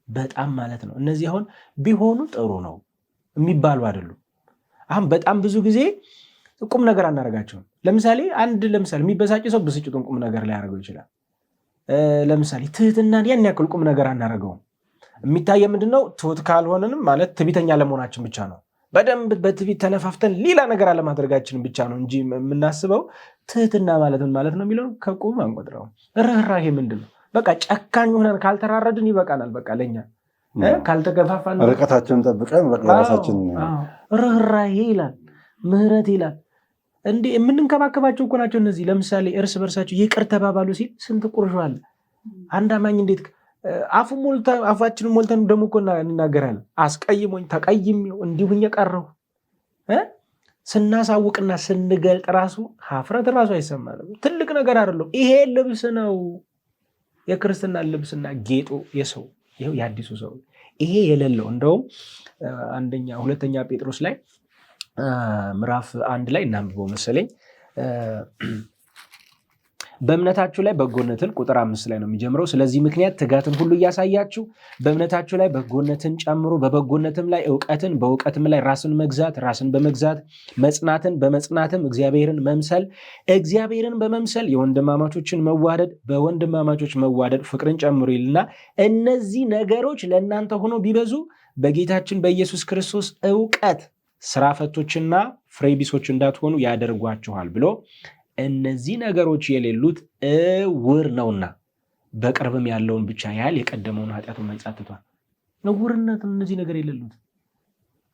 [SPEAKER 2] በጣም ማለት ነው። እነዚህ አሁን ቢሆኑ ጥሩ ነው የሚባሉ አይደሉም። አሁን በጣም ብዙ ጊዜ ቁም ነገር አናደርጋቸውም። ለምሳሌ የሚበሳጭ ሰው ብስጭቱን ቁም ነገር ላይ ያደርገው ይችላል። ለምሳሌ ትህትናን ያን ያክል ቁም ነገር አናደርገውም። የሚታየ ምንድነው? ትሁት ካልሆንንም ማለት ትዕቢተኛ ለመሆናችን ብቻ ነው። በደንብ በትዕቢት ተነፋፍተን ሌላ ነገር አለማድረጋችን ብቻ ነው እንጂ የምናስበው ትህትና ማለት ምን ማለት ነው የሚለውን ከቁም አንቆጥረው። ርኅራኄ ምንድን ነው? በቃ ጨካኝ ሆነን ካልተራረድን ይበቃናል። በቃ ለኛ ካልተገፋፋን
[SPEAKER 1] ርቀታችንን ጠብቀን በቃ ራሳችን
[SPEAKER 2] ርኅራኄ ይላል፣ ምሕረት ይላል። እንዴ የምንንከባከባቸው እኮ ናቸው እነዚህ። ለምሳሌ እርስ በርሳቸው ይቅር ተባባሉ ሲል ስንት ቁርሾ አለ። አንድ አማኝ እንዴት አፋችንን ሞልተን ደግሞ እኮ እንናገራለን። አስቀይሞኝ ተቀይሜው እንዲሁኝ የቀረው ስናሳውቅና ስንገልጥ ራሱ ሀፍረት ራሱ አይሰማንም። ትልቅ ነገር አይደለም። ይሄ ልብስ ነው፣ የክርስትና ልብስና ጌጡ የሰው ይኸው የአዲሱ ሰው ይሄ የሌለው እንደውም ሁለተኛ ጴጥሮስ ላይ ምዕራፍ 1 ላይ እናንብበው መሰለኝ። በእምነታችሁ ላይ በጎነትን ቁጥር 5 ላይ ነው የሚጀምረው። ስለዚህ ምክንያት ትጋትን ሁሉ እያሳያችሁ በእምነታችሁ ላይ በጎነትን ጨምሩ፣ በበጎነትም ላይ እውቀትን፣ በእውቀትም ላይ ራስን መግዛት፣ ራስን በመግዛት መጽናትን፣ በመጽናትም እግዚአብሔርን መምሰል፣ እግዚአብሔርን በመምሰል የወንድማማቾችን መዋደድ፣ በወንድማማቾች መዋደድ ፍቅርን ጨምሩ ይልና እነዚህ ነገሮች ለእናንተ ሆኖ ቢበዙ በጌታችን በኢየሱስ ክርስቶስ እውቀት ስራ ፈቶችና ፍሬ ቢሶች እንዳትሆኑ ያደርጓችኋል ብሎ እነዚህ ነገሮች የሌሉት እውር ነውና በቅርብም ያለውን ብቻ ያህል የቀደመውን ኃጢአቱን መንጻት ትቷል። ዕውርነት እነዚህ ነገር የሌሉት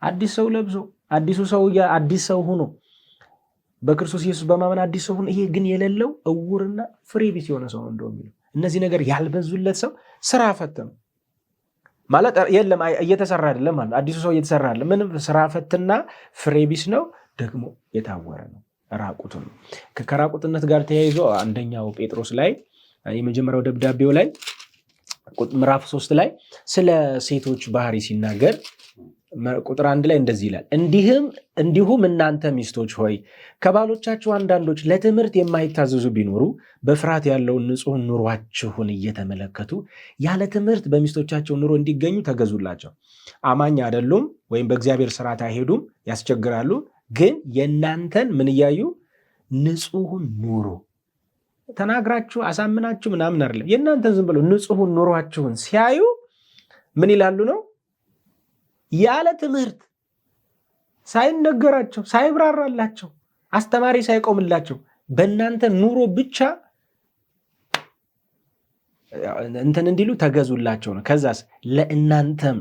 [SPEAKER 2] አዲስ ሰው ለብሶ አዲሱ ሰው አዲስ ሰው ሆኖ በክርስቶስ ኢየሱስ በማመን አዲስ ሰው ሆኖ ይሄ ግን የሌለው ዕውርና ፍሬ ቢስ የሆነ ሰው ነው እንደው የሚለው። እነዚህ ነገር ያልበዙለት ሰው ስራ ፈት ነው ማለት የለም፣ እየተሰራ አይደለም ማለት አዲሱ ሰው እየተሰራ አይደለም። ምንም ስራ ፈትና ፍሬ ቢስ ነው፣ ደግሞ የታወረ ነው፣ ራቁት ነው። ከራቁትነት ጋር ተያይዞ አንደኛው ጴጥሮስ ላይ የመጀመሪያው ደብዳቤው ላይ ምዕራፍ 3 ላይ ስለ ሴቶች ባህሪ ሲናገር ቁጥር 1 ላይ እንደዚህ ይላል፣ እንዲሁም እናንተ ሚስቶች ሆይ ከባሎቻችሁ አንዳንዶች ለትምህርት የማይታዘዙ ቢኖሩ በፍርሃት ያለውን ንጹሕ ኑሯችሁን እየተመለከቱ ያለ ትምህርት በሚስቶቻቸው ኑሮ እንዲገኙ ተገዙላቸው። አማኝ አይደሉም ወይም በእግዚአብሔር ስርዓት አይሄዱም፣ ያስቸግራሉ። ግን የእናንተን ምን እያዩ ንጹሑን ኑሮ ተናግራችሁ አሳምናችሁ ምናምን አይደለም፣ የእናንተን ዝም ብሎ ንጹሑን ኑሯችሁን ሲያዩ ምን ይላሉ ነው? ያለ ትምህርት ሳይነገራቸው ሳይብራራላቸው አስተማሪ ሳይቆምላቸው በእናንተ ኑሮ ብቻ እንትን እንዲሉ ተገዙላቸው ነው። ከዛስ ለእናንተም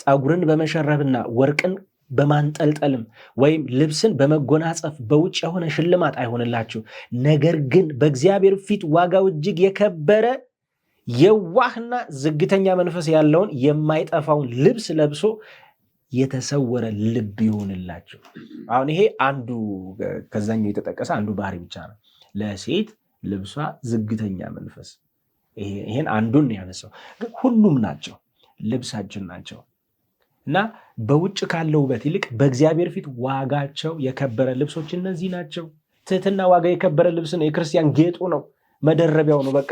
[SPEAKER 2] ፀጉርን በመሸረብና ወርቅን በማንጠልጠልም ወይም ልብስን በመጎናጸፍ በውጭ የሆነ ሽልማት አይሆንላችሁ፣ ነገር ግን በእግዚአብሔር ፊት ዋጋው እጅግ የከበረ የዋህና ዝግተኛ መንፈስ ያለውን የማይጠፋውን ልብስ ለብሶ የተሰወረ ልብ ይሆንላችሁ። አሁን ይሄ አንዱ ከዛኛው የተጠቀሰ አንዱ ባህሪ ብቻ ነው። ለሴት ልብሷ ዝግተኛ መንፈስ፣ ይሄን አንዱን ያነሳው። ሁሉም ናቸው፣ ልብሳችን ናቸው። እና በውጭ ካለው ውበት ይልቅ በእግዚአብሔር ፊት ዋጋቸው የከበረ ልብሶች እነዚህ ናቸው። ትህትና ዋጋ የከበረ ልብስ ነው። የክርስቲያን ጌጡ ነው፣ መደረቢያው ነው፣ በቃ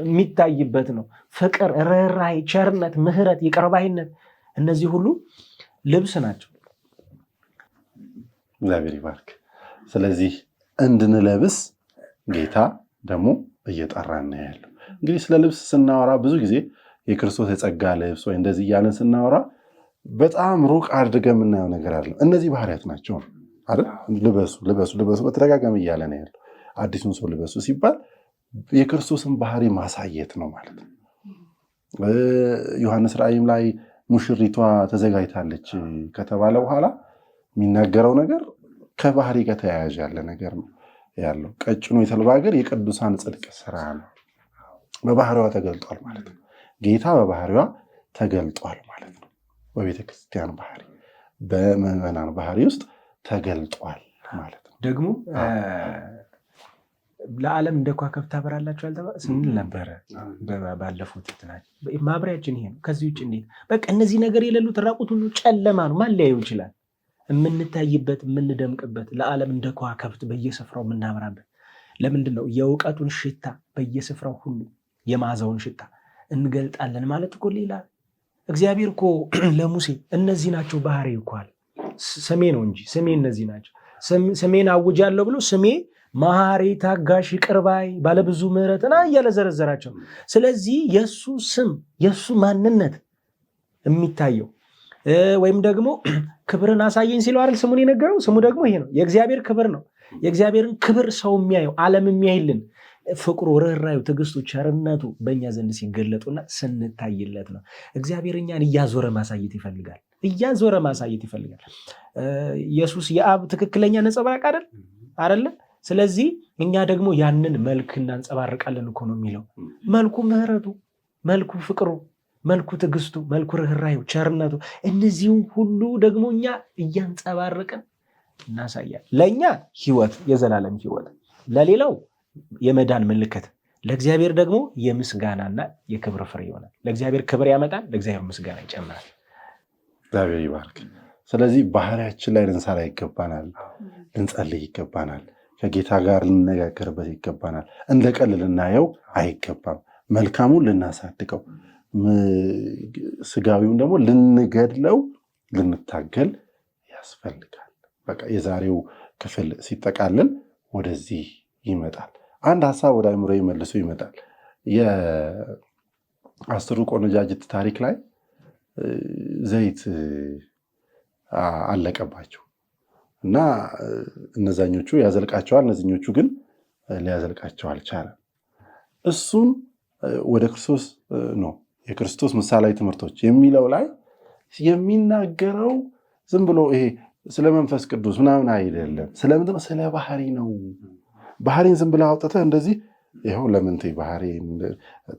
[SPEAKER 2] የሚታይበት ነው። ፍቅር፣ ርኅራኄ፣ ቸርነት፣ ምሕረት፣ ይቅር ባይነት እነዚህ ሁሉ ልብስ ናቸው።
[SPEAKER 1] እግዚአብሔር ይባርክ። ስለዚህ እንድንለብስ ጌታ ደግሞ እየጠራን ነው ያለው። እንግዲህ ስለ ልብስ ስናወራ ብዙ ጊዜ የክርስቶስ የጸጋ ልብስ ወይ እንደዚህ እያለን ስናወራ በጣም ሩቅ አድርገን የምናየው ነገር አለ። እነዚህ ባህሪያት ናቸው አይደል? ልበሱ ልበሱ ልበሱ በተደጋጋሚ እያለ ነው ያለው። አዲሱን ሰው ልበሱ ሲባል የክርስቶስን ባህሪ ማሳየት ነው ማለት ነው። ዮሐንስ ራእይም ላይ ሙሽሪቷ ተዘጋጅታለች ከተባለ በኋላ የሚናገረው ነገር ከባህሪ ጋር ተያያዥ ያለ ነገር ነው ያለው። ቀጭኑ የተልባ እግር የቅዱሳን ጽድቅ ስራ ነው። በባህሪዋ ተገልጧል ማለት ነው። ጌታ በባህሪዋ ተገልጧል ማለት ነው። በቤተ ክርስቲያን ባህሪ፣ በምዕመናን ባህሪ ውስጥ ተገልጧል ማለት ነው።
[SPEAKER 2] ደግሞ ለዓለም እንደ ከዋክብት ታበራላችሁ ስንል ነበረ ባለፉት ማብሪያችን ይሄ ነው። ከዚህ ውጭ እንዴት በቃ እነዚህ ነገር የሌሉት ራቁት ሁሉ ጨለማ ነው። ማን ሊያየው ይችላል? የምንታይበት የምንደምቅበት ለዓለም እንደ ከዋክብት በየስፍራው የምናበራበት ለምንድን ነው? የእውቀቱን ሽታ በየስፍራው ሁሉ የመዓዛውን ሽታ እንገልጣለን ማለት እኮ ሌላ እግዚአብሔር እኮ ለሙሴ እነዚህ ናቸው ባህሪ ይኳል ስሜ ነው እንጂ ስሜ እነዚህ ናቸው። ስሜን አውጃለሁ ብሎ ስሜ መሐሪ፣ ታጋሽ፣ ይቅር ባይ፣ ባለብዙ ምሕረትና እያለ ዘረዘራቸው። ስለዚህ የእሱ ስም የእሱ ማንነት የሚታየው ወይም ደግሞ ክብርን አሳየኝ ሲለው አይደል ስሙን የነገረው። ስሙ ደግሞ ይሄ ነው፣ የእግዚአብሔር ክብር ነው። የእግዚአብሔርን ክብር ሰው የሚያየው ዓለም የሚያይልን ፍቅሩ፣ ርኅራኄው፣ ትዕግስቱ፣ ቸርነቱ በእኛ ዘንድ ሲገለጡና ስንታይለት ነው። እግዚአብሔር እኛን እያዞረ ማሳየት ይፈልጋል፣ እያዞረ ማሳየት ይፈልጋል። ኢየሱስ የአብ ትክክለኛ ነጸብራቅ አይደለ? ስለዚህ እኛ ደግሞ ያንን መልክ እናንጸባርቃለን እኮ ነው የሚለው። መልኩ ምሕረቱ፣ መልኩ ፍቅሩ፣ መልኩ ትዕግስቱ፣ መልኩ ርኅራኄው፣ ቸርነቱ እነዚህም ሁሉ ደግሞ እኛ እያንጸባረቅን እናሳያል። ለእኛ ሕይወት፣ የዘላለም ሕይወት፣ ለሌላው የመዳን ምልክት፣ ለእግዚአብሔር ደግሞ የምስጋናና የክብር ፍሬ ይሆናል። ለእግዚአብሔር ክብር ያመጣል፣ ለእግዚአብሔር ምስጋና ይጨምራል።
[SPEAKER 1] እግዚአብሔር ይባርክ። ስለዚህ ባህሪያችን ላይ ልንሰራ ይገባናል፣ ልንጸልይ ይገባናል፣ ከጌታ ጋር ልንነጋገርበት ይገባናል። እንደ ቀል ልናየው አይገባም። መልካሙን ልናሳድገው፣ ስጋዊውን ደግሞ ልንገድለው፣ ልንታገል ያስፈልጋል። በቃ የዛሬው ክፍል ሲጠቃልል ወደዚህ ይመጣል። አንድ ሀሳብ ወደ አእምሮ መልሶ ይመጣል። የአስሩ ቆነጃጅት ታሪክ ላይ ዘይት አለቀባቸው እና እነዛኞቹ ያዘልቃቸዋል፣ እነዚኞቹ ግን ሊያዘልቃቸው አልቻለም። እሱን ወደ ክርስቶስ ነው የክርስቶስ ምሳሌያዊ ትምህርቶች የሚለው ላይ የሚናገረው ዝም ብሎ ይሄ ስለ መንፈስ ቅዱስ ምናምን አይደለም። ስለምንድን ነው? ስለ ባህሪ ነው። ባህሪን ዝም ብለህ አውጥተህ እንደዚህ ይኸው ለምንት ባህሪ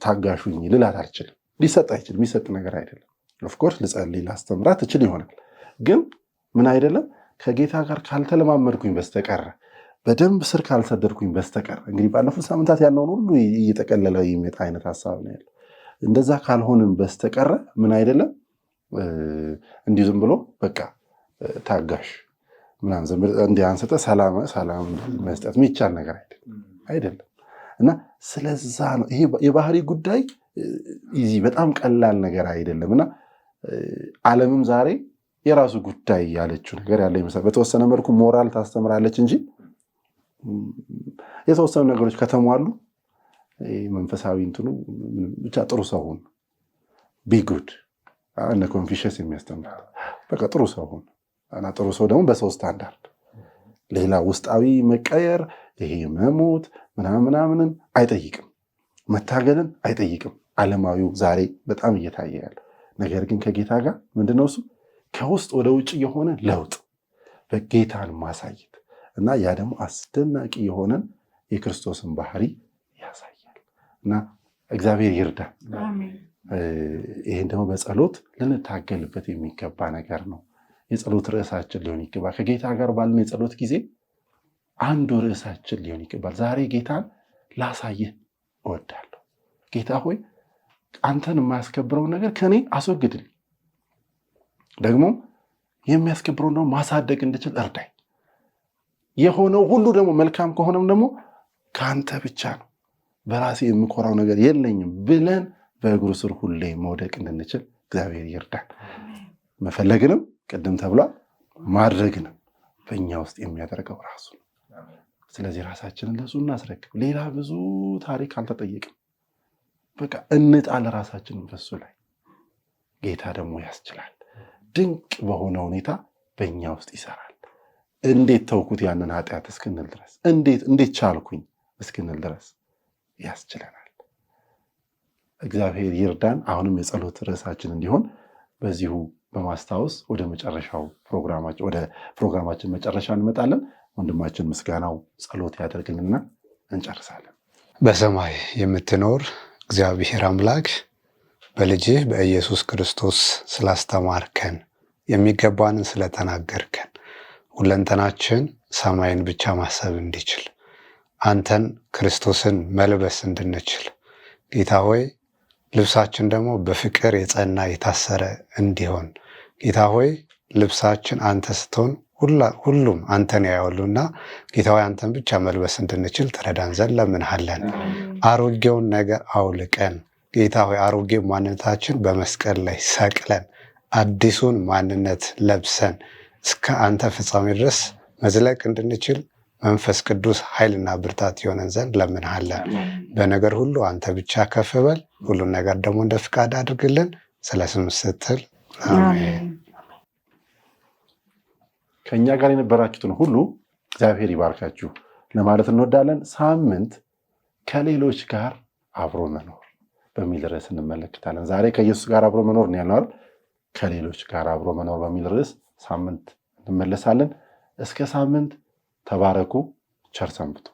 [SPEAKER 1] ታጋሹኝ ልላት አልችልም። ሊሰጥ አይችልም። የሚሰጥ ነገር አይደለም። ኦፍኮርስ ልጸልይ ላስተምራት ትችል ይሆናል። ግን ምን አይደለም ከጌታ ጋር ካልተለማመድኩኝ በስተቀር በደንብ ስር ካልሰደድኩኝ በስተቀር እንግዲህ ባለፉት ሳምንታት ያለውን ሁሉ እየጠቀለለ የሚመጣ አይነት ሀሳብ ነው ያለው። እንደዛ ካልሆንም በስተቀር ምን አይደለም እንዲህ ዝም ብሎ በቃ ታጋሽ ምናምን ዝም ብሎ እንዲህ አንስተ ሰላም መስጠት የሚቻል ነገር አይደለም። እና ስለዛ ነው ይሄ የባህሪ ጉዳይ በጣም ቀላል ነገር አይደለም። እና ዓለምም ዛሬ የራሱ ጉዳይ ያለችው ነገር ያለ ይመስላል። በተወሰነ መልኩ ሞራል ታስተምራለች እንጂ የተወሰኑ ነገሮች ከተሟሉ መንፈሳዊ እንትኑ ብቻ ጥሩ ሰው ሁን ቢጉድ እነ ኮንፊሽየስ የሚያስተምራል በቃ ጥሩ ሰው ሁን እና ጥሩ ሰው ደግሞ በሰው ስታንዳርድ ሌላ ውስጣዊ መቀየር ይሄ መሞት ምናምንን አይጠይቅም፣ መታገልን አይጠይቅም። ዓለማዊው ዛሬ በጣም እየታየ ያለ ነገር ግን ከጌታ ጋር ምንድነው እሱ ከውስጥ ወደ ውጭ የሆነ ለውጥ በጌታን ማሳየት እና ያ ደግሞ አስደናቂ የሆነን የክርስቶስን ባህሪ ያሳያል። እና እግዚአብሔር ይርዳን። ይህን ደግሞ በጸሎት ልንታገልበት የሚገባ ነገር ነው። የጸሎት ርዕሳችን ሊሆን ይገባል። ከጌታ ጋር ባለን የጸሎት ጊዜ አንዱ ርዕሳችን ሊሆን ይገባል። ዛሬ ጌታን ላሳይህ እወዳለሁ። ጌታ ሆይ አንተን የማያስከብረውን ነገር ከኔ አስወግድልኝ፣ ደግሞ የሚያስከብረውን ደግሞ ማሳደግ እንድችል እርዳኝ። የሆነው ሁሉ ደግሞ መልካም ከሆነም ደግሞ ከአንተ ብቻ ነው፣ በራሴ የምኮራው ነገር የለኝም ብለን በእግሩ ስር ሁሌ መውደቅ እንድንችል እግዚአብሔር ይርዳን። መፈለግንም ቅድም ተብሏል፣ ማድረግንም በእኛ ውስጥ የሚያደርገው ራሱ ነው። ስለዚህ ራሳችንን ለሱ እናስረክብ። ሌላ ብዙ ታሪክ አልተጠየቅም። በቃ እንጣል ራሳችንን በሱ ላይ። ጌታ ደግሞ ያስችላል። ድንቅ በሆነ ሁኔታ በእኛ ውስጥ ይሰራል። እንዴት ተውኩት ያንን ኃጢአት እስክንል ድረስ፣ እንዴት ቻልኩኝ እስክንል ድረስ ያስችለናል። እግዚአብሔር ይርዳን። አሁንም የጸሎት ርዕሳችን እንዲሆን በዚሁ በማስታወስ ወደ ፕሮግራማችን መጨረሻ እንመጣለን። ወንድማችን ምስጋናው ጸሎት ያደርግልንና እንጨርሳለን።
[SPEAKER 3] በሰማይ የምትኖር እግዚአብሔር አምላክ በልጅህ በኢየሱስ ክርስቶስ ስላስተማርከን፣ የሚገባንን ስለተናገርከን፣ ሁለንተናችን ሰማይን ብቻ ማሰብ እንዲችል አንተን ክርስቶስን መልበስ እንድንችል ጌታ ሆይ ልብሳችን ደግሞ በፍቅር የጸና የታሰረ እንዲሆን ጌታ ሆይ ልብሳችን አንተ ስትሆን ሁሉም አንተን ያያሉና ጌታ ሆይ አንተን ብቻ መልበስ እንድንችል ትረዳን ዘንድ ለምንሃለን። አሮጌውን ነገር አውልቀን ጌታ ሆይ አሮጌው ማንነታችን በመስቀል ላይ ሰቅለን አዲሱን ማንነት ለብሰን እስከ አንተ ፍጻሜ ድረስ መዝለቅ እንድንችል መንፈስ ቅዱስ ኃይልና ብርታት የሆነን ዘንድ ለምንሃለን። በነገር ሁሉ አንተ ብቻ ከፍ በል፣ ሁሉን ነገር ደግሞ እንደ ፍቃድ አድርግልን። ስለ ስም ስትል አሜን።
[SPEAKER 1] ከእኛ ጋር የነበራችሁትን ሁሉ እግዚአብሔር ይባርካችሁ ለማለት እንወዳለን። ሳምንት ከሌሎች ጋር አብሮ መኖር በሚል ርዕስ እንመለከታለን። ዛሬ ከኢየሱስ ጋር አብሮ መኖር ነው ያልነው። ከሌሎች ጋር አብሮ መኖር በሚል ርዕስ ሳምንት እንመለሳለን። እስከ ሳምንት ተባረኩ። ቸር ሰንብቱ።